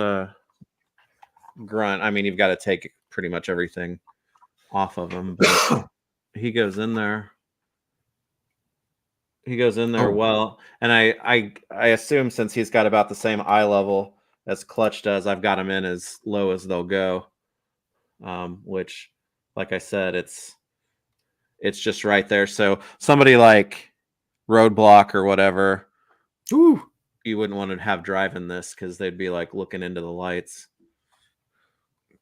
grunt. You've got to take pretty much everything off of him. But he goes in there. Well, and I assume since he's got about the same eye level as Clutch does, I've got him in as low as they'll go. Which, like I said, it's just right there. So somebody like Roadblock or whatever, you wouldn't want to have driving this, because they'd be looking into the lights.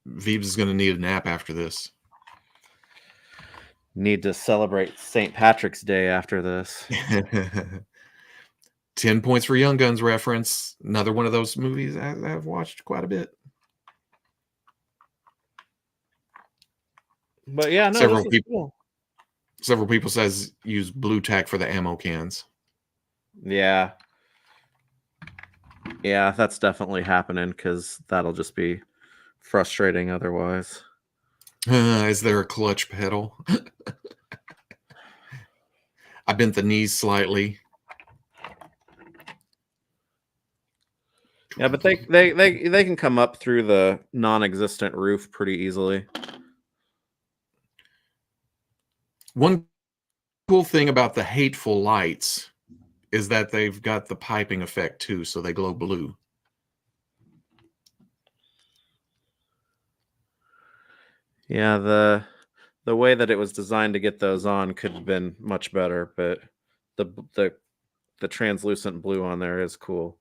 Veebs is going to need a nap after this. Need to celebrate St. Patrick's Day after this. 10 points for Young Guns reference. Another one of those movies I've watched quite a bit. But yeah, no, several people says use blue tack for the ammo cans. Yeah, that's definitely happening, because that'll just be frustrating otherwise. Is there a clutch pedal? I bent the knees slightly. Yeah, but they can come up through the non-existent roof pretty easily. One cool thing about the hateful lights is that they've got the piping effect too, so they glow blue. Yeah, the way that it was designed to get those on could have been much better, but the translucent blue on there is cool.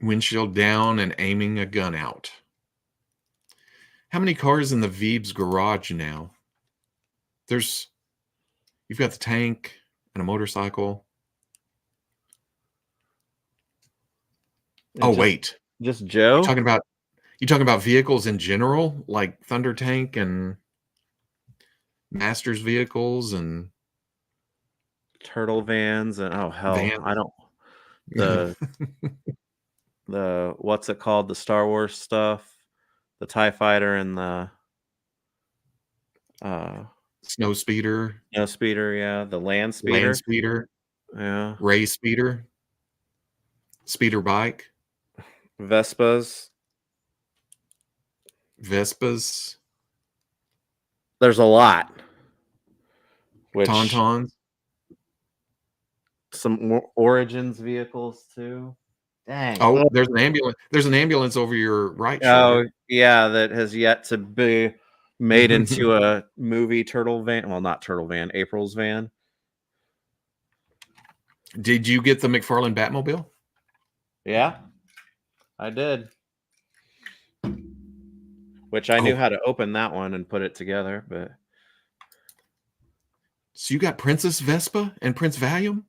Windshield down and aiming a gun out. How many cars in the Veebs garage now? You've got the tank and a motorcycle. Oh, wait. Just Joe? You talking about vehicles in general, like Thunder Tank and Masters vehicles and Turtle vans and oh hell, van. I don't the what's it called? The Star Wars stuff, the TIE fighter and the Snow Speeder. Snow Speeder, yeah, the Land Speeder. Land Speeder. Yeah. Ray Speeder. Speeder bike. Vespas. There's a lot. Tauntauns. Some Origins vehicles too. Dang. Oh, there's an ambulance. There's an ambulance over your right shoulder. Oh, yeah, that has yet to be made into a movie turtle van. Well, not turtle van, April's van. Did you get the McFarlane Batmobile? Yeah, I did. Which I knew how to open that one and put it together, but so you got Princess Vespa and Prince Valium?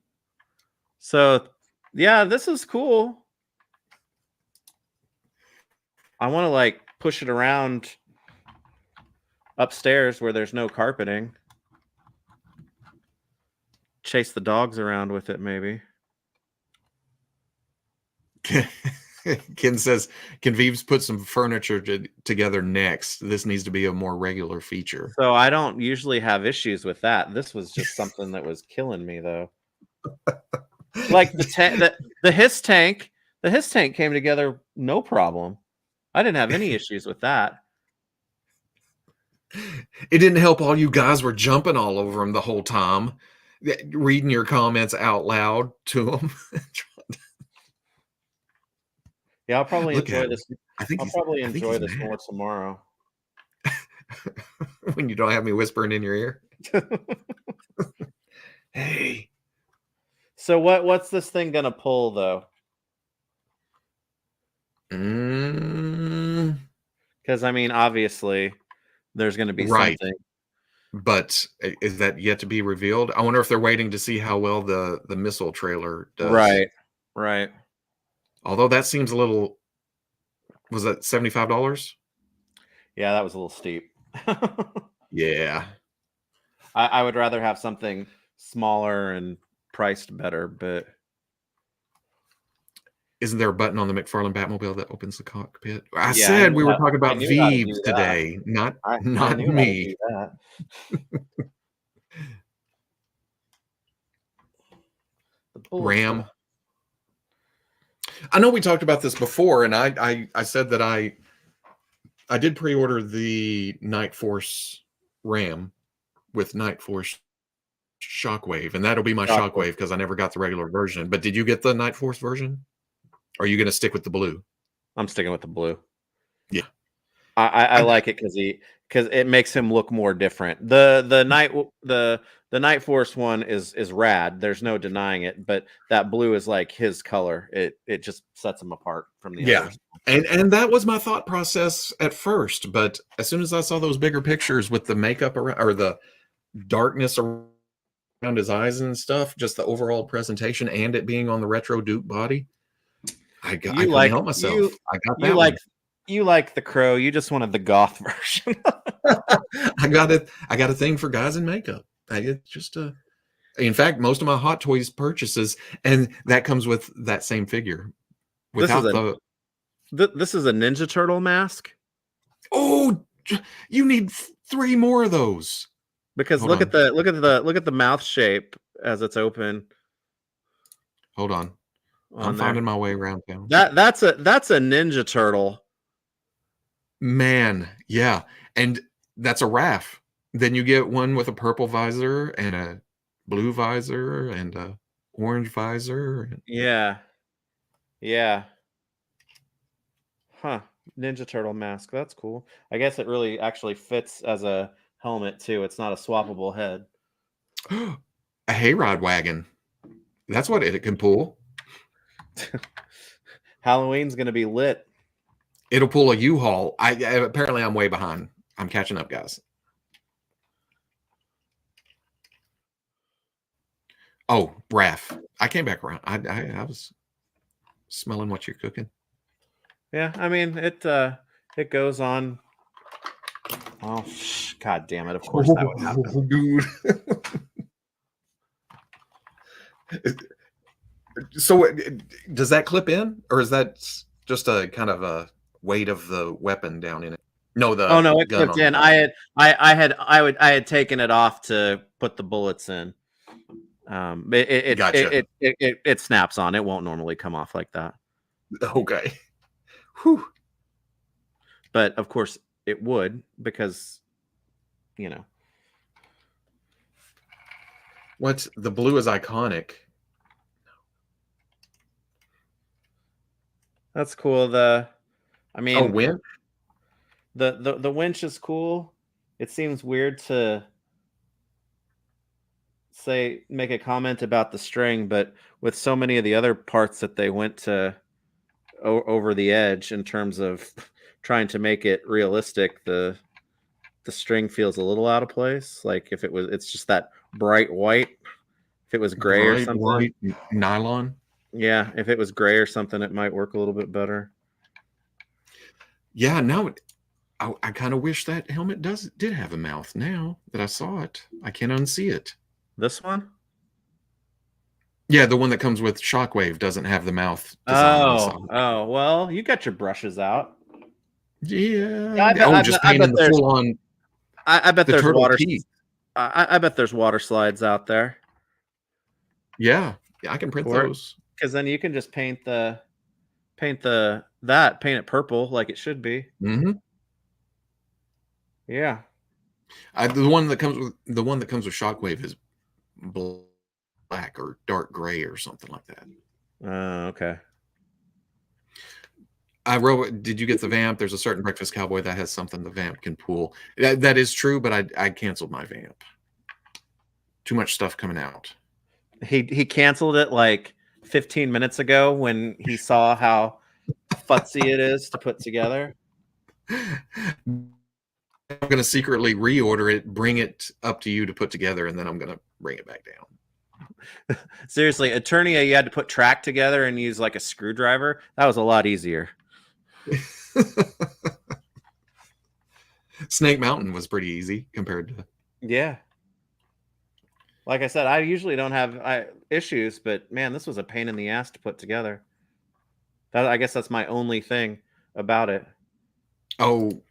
So yeah, this is cool. I want to like push it around upstairs where there's no carpeting. Chase the dogs around with it, maybe. Ken says, can Veebs put some furniture together next? This needs to be a more regular feature. So I don't usually have issues with that. This was just something that was killing me, though. Like the Hiss tank came together no problem. I didn't have any issues with that. It didn't help all you guys were jumping all over him the whole time, reading your comments out loud to him. Yeah, I'll probably enjoy this. I'll probably enjoy this more tomorrow. When you don't have me whispering in your ear. Hey. So what's this thing gonna pull though? Because I mean, obviously, there's gonna be something. But is that yet to be revealed? I wonder if they're waiting to see how well the missile trailer does. Right. Although that seems a little, was that $75? Yeah, that was a little steep. Yeah. I would rather have something smaller and priced better, but isn't there a button on the McFarlane Batmobile that opens the cockpit? I said we were talking about Veebs today, not me. Ram. I know we talked about this before, and I said that I did pre-order the Night Force Ram with Night Force Shockwave, and that'll be my Shockwave because I never got the regular version. But did you get the Night Force version? Or are you going to stick with the blue? I'm sticking with the blue. Yeah, I like it because it makes him look more different. The Night Force one is rad. There's no denying it. But that blue is like his color. It just sets him apart from the others. And that was my thought process at first. But as soon as I saw those bigger pictures with the makeup around, or the darkness around his eyes and stuff, just the overall presentation and it being on the retro Duke body, I couldn't help myself. I got that. You like the Crow. You just wanted the goth version. I got a thing for guys in makeup. It's just in fact, most of my Hot Toys purchases, and that comes with that same figure. This is a Ninja Turtle mask. Oh, you need 3 more of those. Because look at the mouth shape as it's open. Hold on. I'm finding my way around town. That's a Ninja Turtle. Man, yeah. And that's a RAF. Then you get one with a purple visor and a blue visor and a orange visor. Yeah. Huh. Ninja Turtle mask. That's cool. I guess it really actually fits as a helmet too. It's not a swappable head. A hayride wagon. That's what it can pull. Halloween's gonna be lit. It'll pull a U-Haul. Apparently I'm way behind. I'm catching up, guys. Oh, Raph. I came back around. I was smelling what you're cooking. Yeah, I mean it goes on. Oh, God damn it! Of course that would happen, dude. So, does that clip in, or is that just a kind of a weight of the weapon down in it? No, oh no, it gun clipped on in. I had taken it off to put the bullets in. Gotcha. It snaps on. It won't normally come off like that. Okay. Whew. But of course it would, because What? The blue is iconic. That's cool. I mean, Oh, winch? the winch is cool. It seems weird to make a comment about the string, but with so many of the other parts that they went to over the edge in terms of trying to make it realistic, the string feels a little out of place. Like if it's just that bright white. If it was gray or something, white nylon. Yeah, if it was gray or something, it might work a little bit better. Yeah, now I kind of wish that helmet did have a mouth. Now that I saw it, I can't unsee it. This one? Yeah, the one that comes with Shockwave doesn't have the mouth design on the side. Oh, well, you got your brushes out. Yeah. Just painting the full on. I bet there's water. Teeth. I bet there's water slides out there. Yeah, I can print those. Because then you can just paint it purple like it should be. Mm-hmm. Yeah. The one that comes with Shockwave is black or dark gray or something like that. Okay. Robo, did you get the vamp? There's a certain Breakfast Cowboy that has something the vamp can pull. That is true, but I canceled my vamp. Too much stuff coming out. He canceled it like 15 minutes ago when he saw how futzy it is to put together. I'm going to secretly reorder it, bring it up to you to put together, and then I'm going to bring it back down. Seriously, Eternia, you had to put track together and use like a screwdriver. That was a lot easier. Snake Mountain was pretty easy compared to. Yeah. Like I said, I usually don't have issues, but man, this was a pain in the ass to put together. I guess that's my only thing about it. Oh,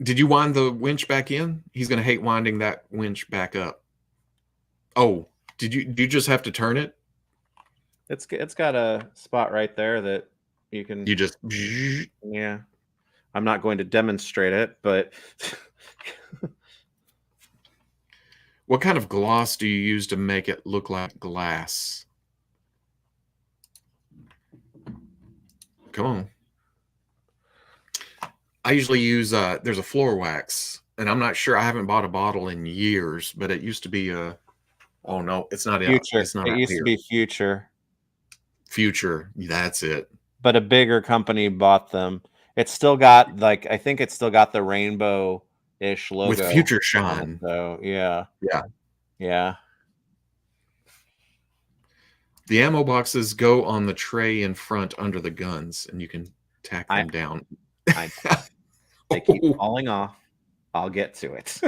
did you wind the winch back in? He's going to hate winding that winch back up. Oh, did you just have to turn it? It's got a spot right there that you can. You just. Yeah. I'm not going to demonstrate it, but. What kind of gloss do you use to make it look like glass? Come on. I usually use there's a floor wax, and I'm not sure. I haven't bought a bottle in years, but it used to be oh no, it's not Future. It's not it used to be Future. Future, that's it. But a bigger company bought them. It's still got I think it's still got the rainbow-ish logo with Future Shine. So yeah. The ammo boxes go on the tray in front under the guns, and you can tack them down. They keep falling off. I'll get to it.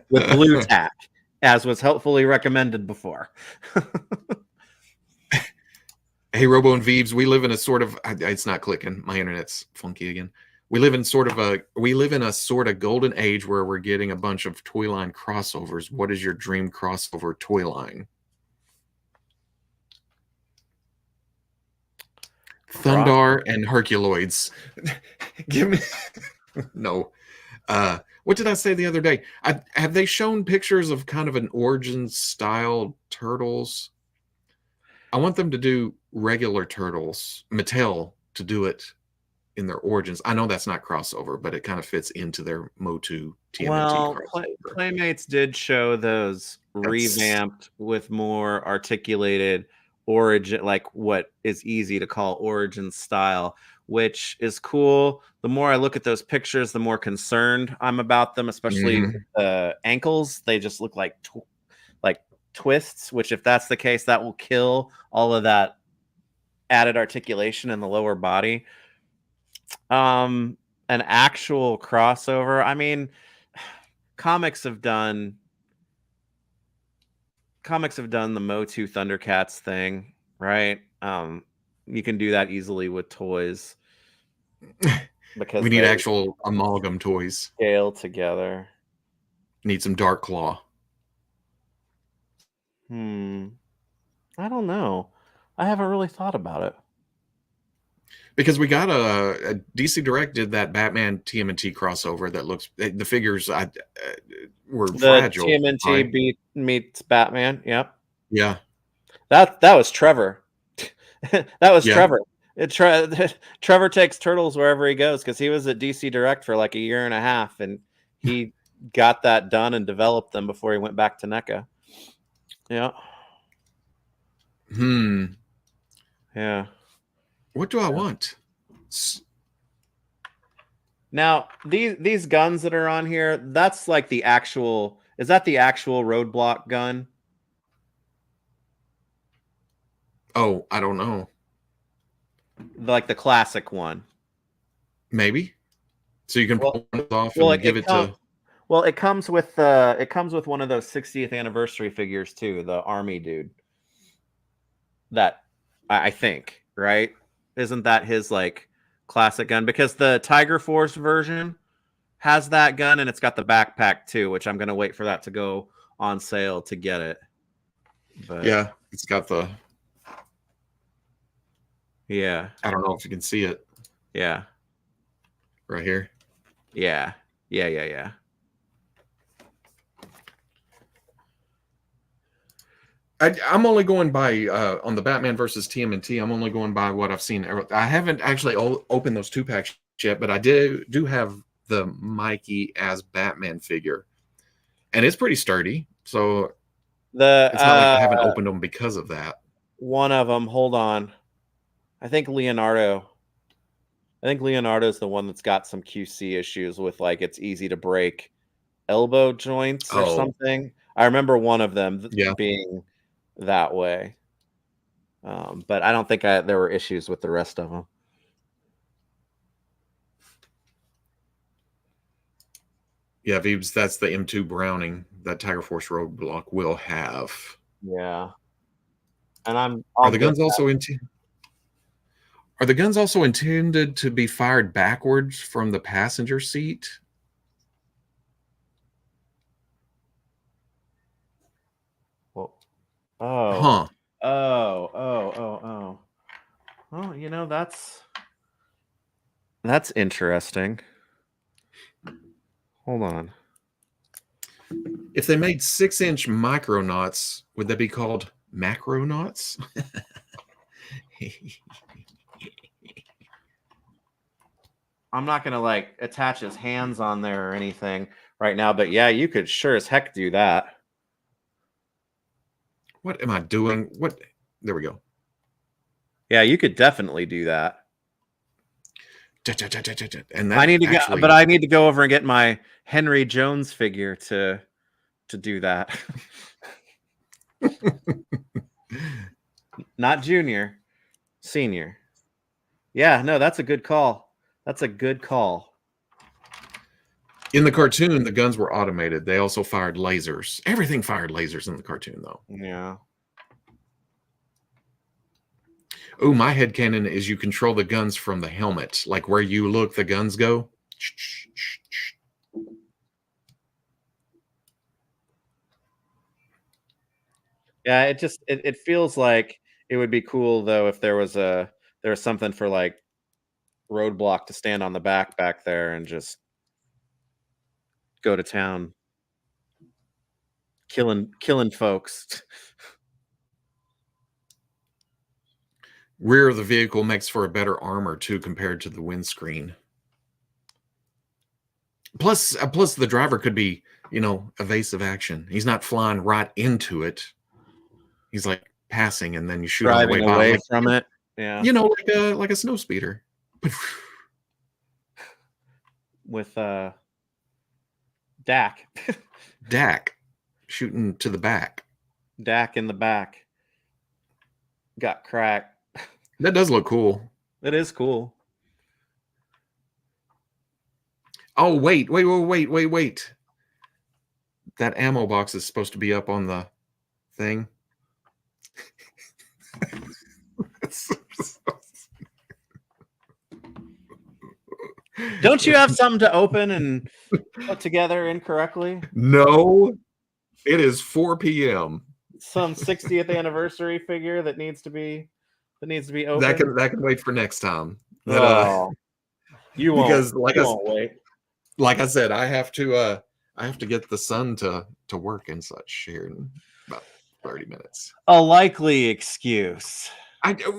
With blue tack, as was helpfully recommended before. Hey, Robo and Veebs, we live in a sort of, it's not clicking. My internet's funky again. We live in a sort of golden age where we're getting a bunch of toy line crossovers. What is your dream crossover toy line? Thundar and Herculoids. Give me no. What did I say the other day? Have they shown pictures of kind of an Origins style turtles? I want them to do regular turtles, Mattel to do it in their Origins. I know that's not crossover, but it kind of fits into their Motu TMNT. Well, Playmates did show those revamped with more articulated origin, like what is easy to call origin style, which is cool. The more I look at those pictures, the more concerned I'm about them, especially the ankles. They just look like twists, which if that's the case, that will kill all of that added articulation in the lower body. An actual crossover. I mean, comics have done the Motu Thundercats thing, right? You can do that easily with toys because we need actual amalgam toys. Scale together. Need some Dark Claw. I don't know. I haven't really thought about it. Because we got a DC Direct did that Batman TMNT crossover that looks, the figures were fragile. TMNT right? meets Batman. Yep. Yeah. That was Trevor. That was Trevor. Trevor takes turtles wherever he goes because he was at DC Direct for like a year and a half, and he got that done and developed them before he went back to NECA. Yeah. Yeah. What do I want? Now, these guns that are on here, that's like the actual, is that the actual Roadblock gun? Oh, I don't know. Like the classic one. Maybe. So you can pull it off and give it to... Well, it comes with one of those 60th anniversary figures too, the Army dude. That I think, right? Isn't that his like classic gun? Because the Tiger Force version has that gun and it's got the backpack too, which I'm gonna wait for that to go on sale to get it. But yeah, it's got the... Yeah. I don't know if you can see it. Yeah. Right here. Yeah. Yeah. I'm only going by on the Batman versus TMNT. I'm only going by what I've seen. I haven't actually opened those 2-packs yet, but I do have the Mikey as Batman figure, and it's pretty sturdy. So it's not like I haven't opened them because of that. One of them. Hold on. I think Leonardo's the one that's got some QC issues with like it's easy to break elbow joints or something. I remember one of them being that way. But I don't think there were issues with the rest of them. Yeah, Veebs, that's the M2 Browning that Tiger Force Roadblock will have. Yeah. And Are the guns also intended to be fired backwards from the passenger seat? Well, Oh, well, you know, that's interesting. Hold on. If they made 6-inch micronauts, would they be called macronauts? I'm not gonna like attach his hands on there or anything right now, but yeah, you could sure as heck do that. What am I doing? What? There we go. Yeah, you could definitely do that. And I need to go over and get my Henry Jones figure to do that. Not junior, senior. Yeah, no, that's a good call. That's a good call. In the cartoon, the guns were automated. They also fired lasers. Everything fired lasers in the cartoon, though. Yeah. Oh, my headcanon is you control the guns from the helmet. Like where you look, the guns go. Yeah, it feels like it would be cool though if there was something for like Roadblock to stand on the back there and just go to town, killing folks. Rear of the vehicle makes for a better armor too compared to the windscreen. Plus the driver could be, evasive action. He's not flying right into it. He's like passing, and then you shoot on the way Driving by, away like, from it. Yeah. you know, like a snow speeder. With Dak. Dak shooting to the back. Dak in the back. Got cracked. That does look cool. It is cool. Oh, wait. That ammo box is supposed to be up on the thing. Don't you have something to open and put together incorrectly? No, it is 4 p.m. Some 60th anniversary figure that needs to be open. That can wait for next time. Oh, you won't. Because You won't wait. like I said, I have to get the sun to work and such here in about 30 minutes. A likely excuse.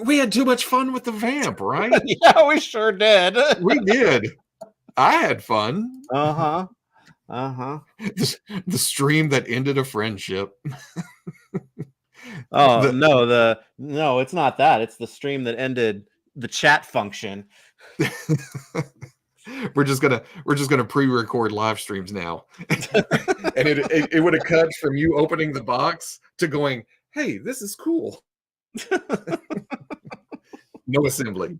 We had too much fun with the vamp, right? Yeah, we sure did. We did. I had fun. Uh-huh. Uh-huh. The stream that ended a friendship. Oh, no, it's not that. It's the stream that ended the chat function. We're just gonna pre-record live streams now. And it would have cut from you opening the box to going, hey, this is cool. No assembly.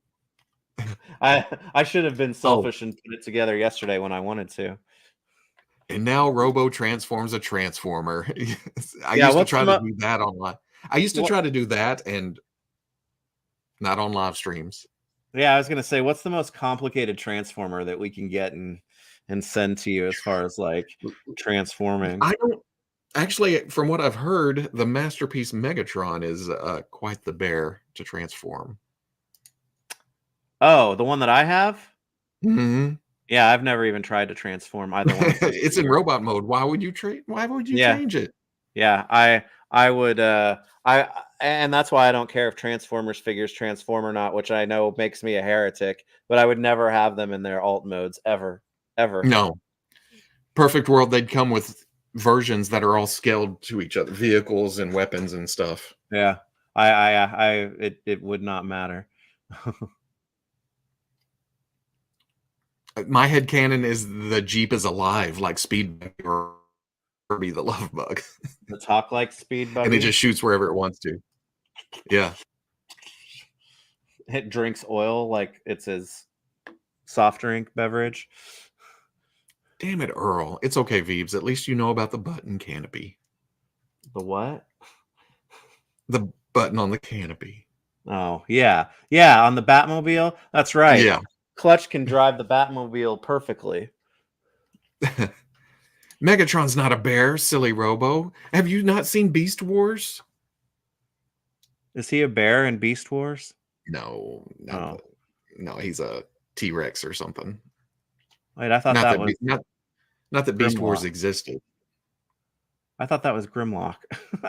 I should have been selfish and put it together yesterday when I wanted to. And now Robo transforms a transformer. I used to try to do that online. I used to try to do that and not on live streams. Yeah, I was gonna say, what's the most complicated transformer that we can get and send to you as far as like transforming? I don't actually, from what I've heard, the Masterpiece Megatron is quite the bear to transform. Oh, the one that I have? Mm-hmm. Yeah, I've never even tried to transform either one. It's in robot mode. Why would you change it? Yeah, I would and that's why I don't care if Transformers figures transform or not, which I know makes me a heretic, but I would never have them in their alt modes ever. No. Perfect world, they'd come with versions that are all scaled to each other, vehicles and weapons and stuff. Yeah. It would not matter. My headcanon is the Jeep is alive, like Speed or Kirby the Love Bug. The talk like Speed Buggy. And it just shoots wherever it wants to. Yeah. It drinks oil like it's his soft drink beverage. Damn it, Earl. It's okay, Veebs. At least you know about the button canopy. The what? The button on the canopy. Oh, yeah. Yeah, on the Batmobile. That's right. Yeah. Clutch can drive the Batmobile perfectly. Megatron's not a bear, silly Robo. Have you not seen Beast Wars? Is he a bear in Beast Wars? No, he's a T-Rex or something. Wait, I thought not that Beast Grimlock. Wars existed. I thought that was Grimlock.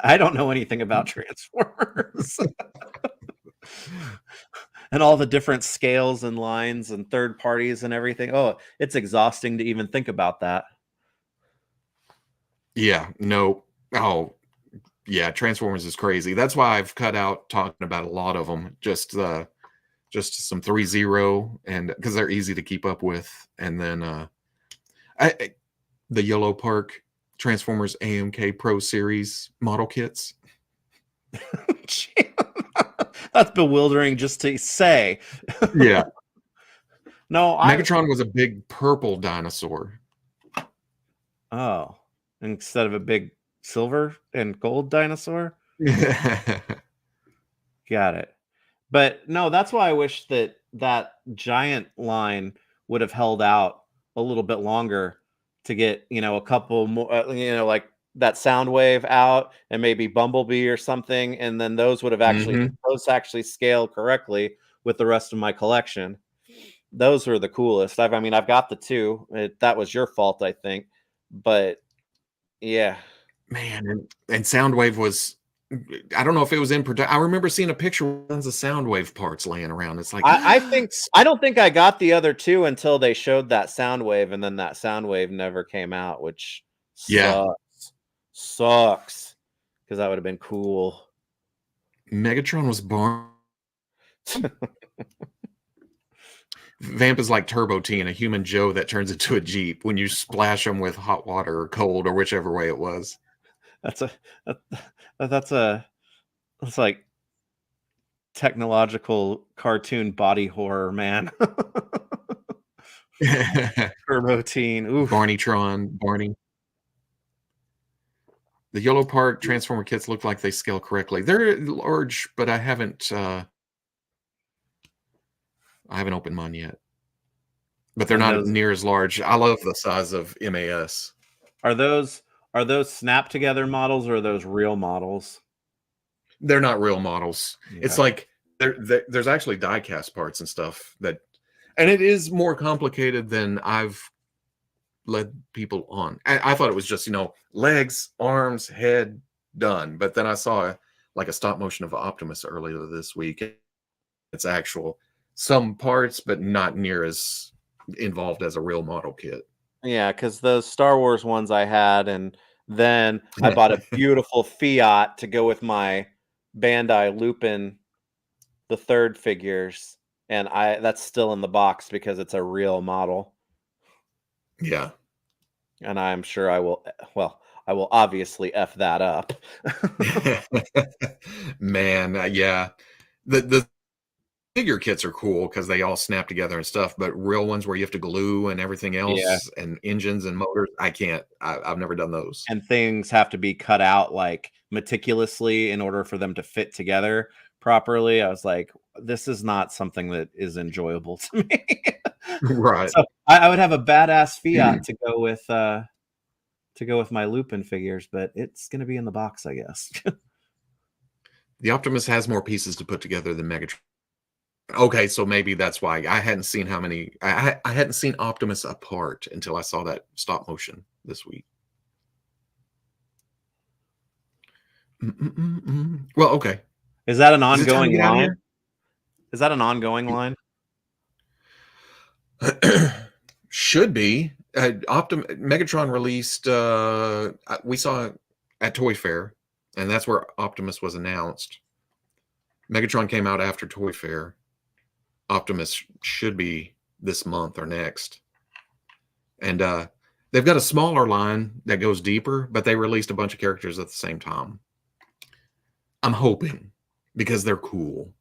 I don't know anything about Transformers. And all the different scales and lines and third parties and everything. Oh, it's exhausting to even think about that. Yeah, no. Oh, yeah, Transformers is crazy. That's why I've cut out talking about a lot of them. Just some 3.0, and because they're easy to keep up with. And then the Yellow Park Transformers AMK Pro Series model kits. That's bewildering just to say. Yeah. No, Megatron was a big purple dinosaur. Oh, instead of a big silver and gold dinosaur? Got it. But no, that's why I wish that giant line would have held out a little bit longer to get, a couple more, like that Soundwave out and maybe Bumblebee or something, and then those would have actually scale correctly with the rest of my collection. Those were the coolest. I've got the two. That was your fault, I think, but yeah, man, and Soundwave was. I don't know if it was in production. I remember seeing a picture of tons of Soundwave parts laying around. It's like I don't think I got the other two until they showed that Soundwave, and then that Soundwave never came out, which sucks because that would have been cool. Megatron was born. Vamp is like Turbo T and a human Joe that turns into a Jeep when you splash them with hot water or cold or whichever way it was. That's like technological cartoon body horror, man. Turbo Teen. Oof. Barney. The Yellow Park Transformer kits look like they scale correctly. They're large, but I haven't opened mine yet. But they're not near as large. I love the size of MAS. Are those snap together models or are those real models? They're not real models. Okay. It's like there's actually die cast parts and stuff and it is more complicated than I've led people on. I thought it was just, legs, arms, head, done. But then I saw like a stop motion of Optimus earlier this week. It's actual some parts, but not near as involved as a real model kit. Yeah, because those Star Wars ones I had, and then I bought a beautiful Fiat to go with my Bandai Lupin, the third figures, and that's still in the box because it's a real model. Yeah. And I'm sure I will obviously F that up. Man, yeah. The figure kits are cool because they all snap together and stuff, but real ones where you have to glue and everything else and engines and motors, I can't. I've never done those. And things have to be cut out like meticulously in order for them to fit together properly. I was like, this is not something that is enjoyable to me. Right. So I would have a badass Fiat to go with my Lupin figures, but it's going to be in the box, I guess. The Optimus has more pieces to put together than Megatron. Okay, so maybe that's why I hadn't seen how many. I hadn't seen Optimus apart until I saw that stop motion this week. Well, okay. Is that an ongoing line? Is that an ongoing line? Should be. Megatron released. We saw at Toy Fair, and that's where Optimus was announced. Megatron came out after Toy Fair. Optimus should be this month or next. And they've got a smaller line that goes deeper, but they released a bunch of characters at the same time. I'm hoping because they're cool.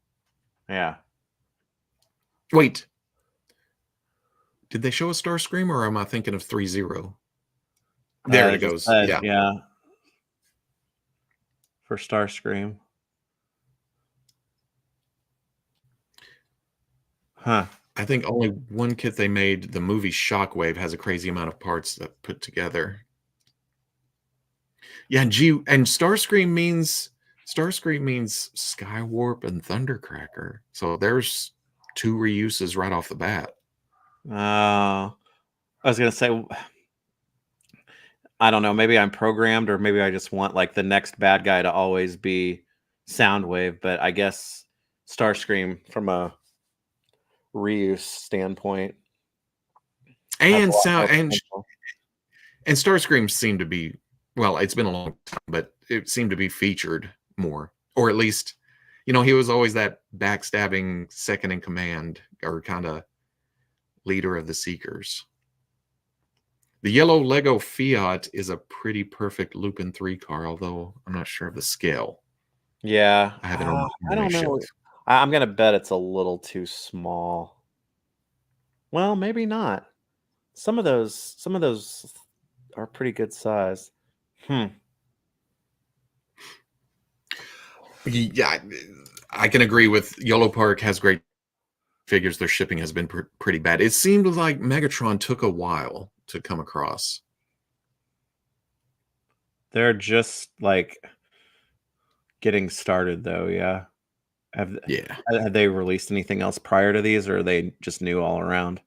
Yeah. Wait. Did they show a Starscream or am I thinking of 3-0? There it goes. Yeah. For Starscream. Huh. I think only one kit they made, the movie Shockwave, has a crazy amount of parts that put together. Yeah, and Starscream means Skywarp and Thundercracker. So there's 2 reuses right off the bat. I was gonna say, I don't know. Maybe I'm programmed, or maybe I just want like the next bad guy to always be Soundwave. But I guess Starscream from a reuse standpoint, and Starscream seemed to be, well, it's been a long time, but it seemed to be featured more, or at least, he was always that backstabbing second in command or kind of leader of the Seekers. The yellow Lego Fiat is a pretty perfect Lupin 3 car, although I'm not sure of the scale. Yeah, I haven't on I don't know. I'm gonna bet it's a little too small. Well, maybe not. Some of those are pretty good size. Yeah, I can agree with Yellow Park has great figures. Their shipping has been pretty bad. It seemed like Megatron took a while to come across. They're just like getting started, though. Yeah. Have they released anything else prior to these, or are they just new all around?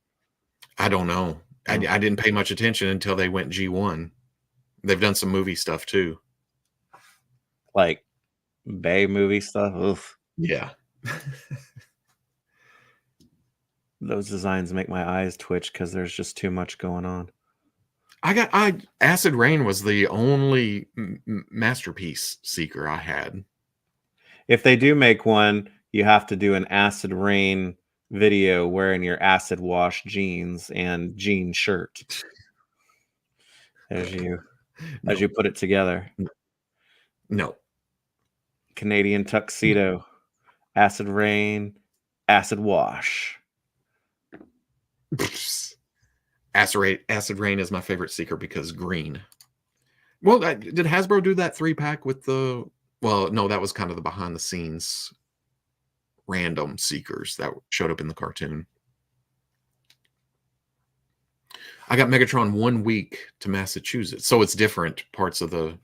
I don't know. I didn't pay much attention until they went G1. They've done some movie stuff too, like Bay movie stuff. Oof. Yeah. Those designs make my eyes twitch because there's just too much going on. Acid Rain was the only masterpiece Seeker I had. If they do make one, you have to do an acid rain video wearing your acid wash jeans and jean shirt as you put it together. No. Canadian tuxedo, acid rain, acid wash. Acid Rain is my favorite seeker because green. Well, did Hasbro do that 3-pack with the? Well, no, that was kind of the behind the scenes random seekers that showed up in the cartoon. I got Megatron 1 week to Massachusetts, so it's different parts of the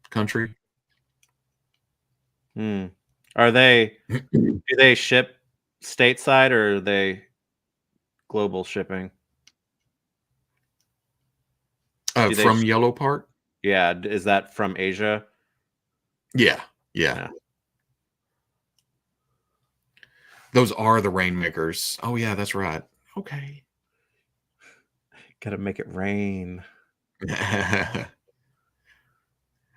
country. Are they? Do they ship stateside or are they global shipping? From Yellow Park? Yeah. Is that from Asia? Yeah. Those are the Rainmakers. Oh, yeah, that's right. Okay. Gotta make it rain.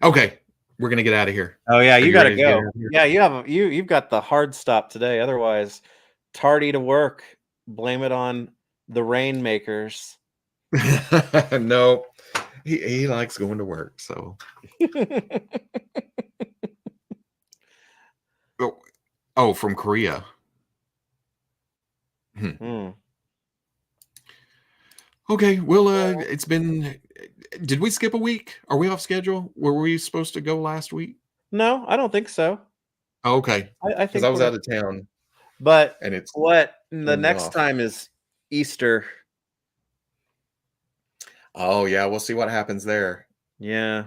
Okay. We're going to get out of here. Oh, yeah, you gotta go. Yeah, you've got the hard stop today. Otherwise, tardy to work. Blame it on the Rainmakers. No. He likes going to work, so. Oh, from Korea. Okay, well, it's been. Did we skip a week? Are we off schedule? Were we supposed to go last week? No, I don't think so. Oh, okay, I think because I was out of town. But and it's the next time is Easter. Oh yeah, we'll see what happens there. Yeah,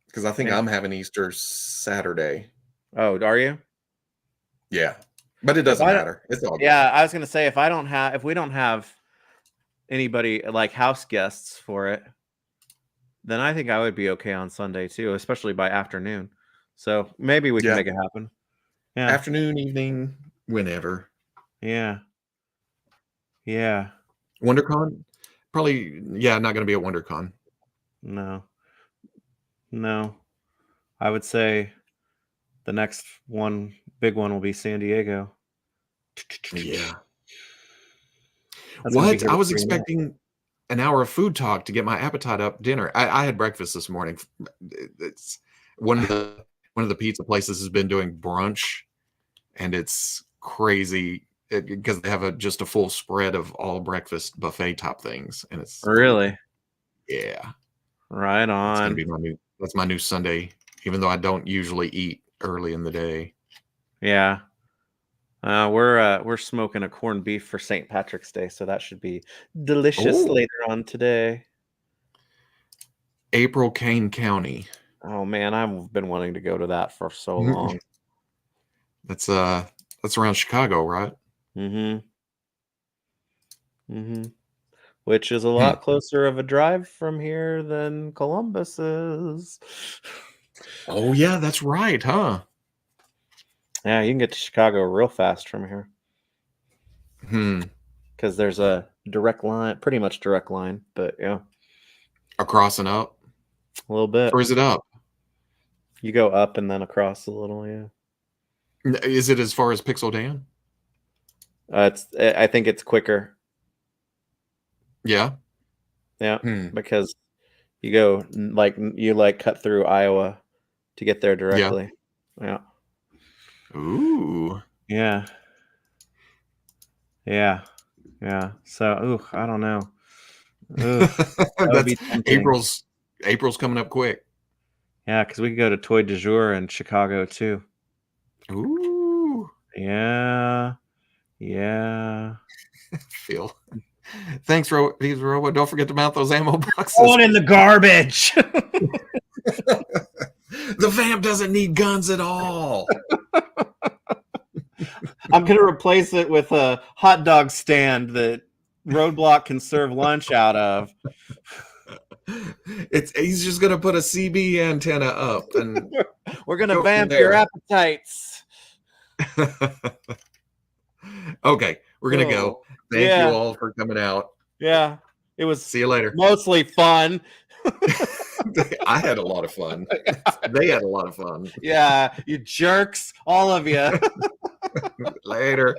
because I think I'm having Easter Saturday. Oh, are you? Yeah, but it doesn't matter. It's all good. Yeah, I was gonna say if we don't have anybody like house guests for it, then I think I would be okay on Sunday too, especially by afternoon. So maybe we can make it happen. Yeah, afternoon, evening, whenever. Yeah. WonderCon, probably. Yeah, not going to be at WonderCon. No. I would say the next big one will be San Diego. Yeah. What? I was expecting an hour of food talk to get my appetite up. Dinner. I had breakfast this morning. It's one of the pizza places has been doing brunch, and it's crazy because they have just a full spread of all breakfast buffet top things, and it's really, yeah, right on. It's gonna be that's my new Sunday, even though I don't usually eat early in the day. Yeah. We're smoking a corned beef for St. Patrick's Day, so that should be delicious later on today. April, Kane County. Oh man, I've been wanting to go to that for so long. That's around Chicago, right? Which is a lot closer of a drive from here than Columbus is. Oh yeah, that's right, huh? Yeah, you can get to Chicago real fast from here. Because there's a direct line, pretty much direct line, but yeah. Across and up? A little bit. Or is it up? You go up and then across a little, yeah. Is it as far as Pixel Dan? I think it's quicker. Yeah? Yeah, because you go cut through Iowa to get there directly. Yeah. Ooh. Yeah. So, I don't know. That's April's coming up quick. Yeah, because we could go to Toy du Jour in Chicago too. Ooh. Yeah. Phil. Thanks, Veebs Robo. Don't forget to mount those ammo boxes. Going in the garbage. The vamp doesn't need guns at all. I'm going to replace it with a hot dog stand that Roadblock can serve lunch out of. He's just going to put a CB antenna up. And we're going to vamp your appetites. Okay, we're going to go. Thank you all for coming out. Yeah, it was. See you later. Mostly fun. I had a lot of fun. They had a lot of fun. Yeah, you jerks, all of you. Later.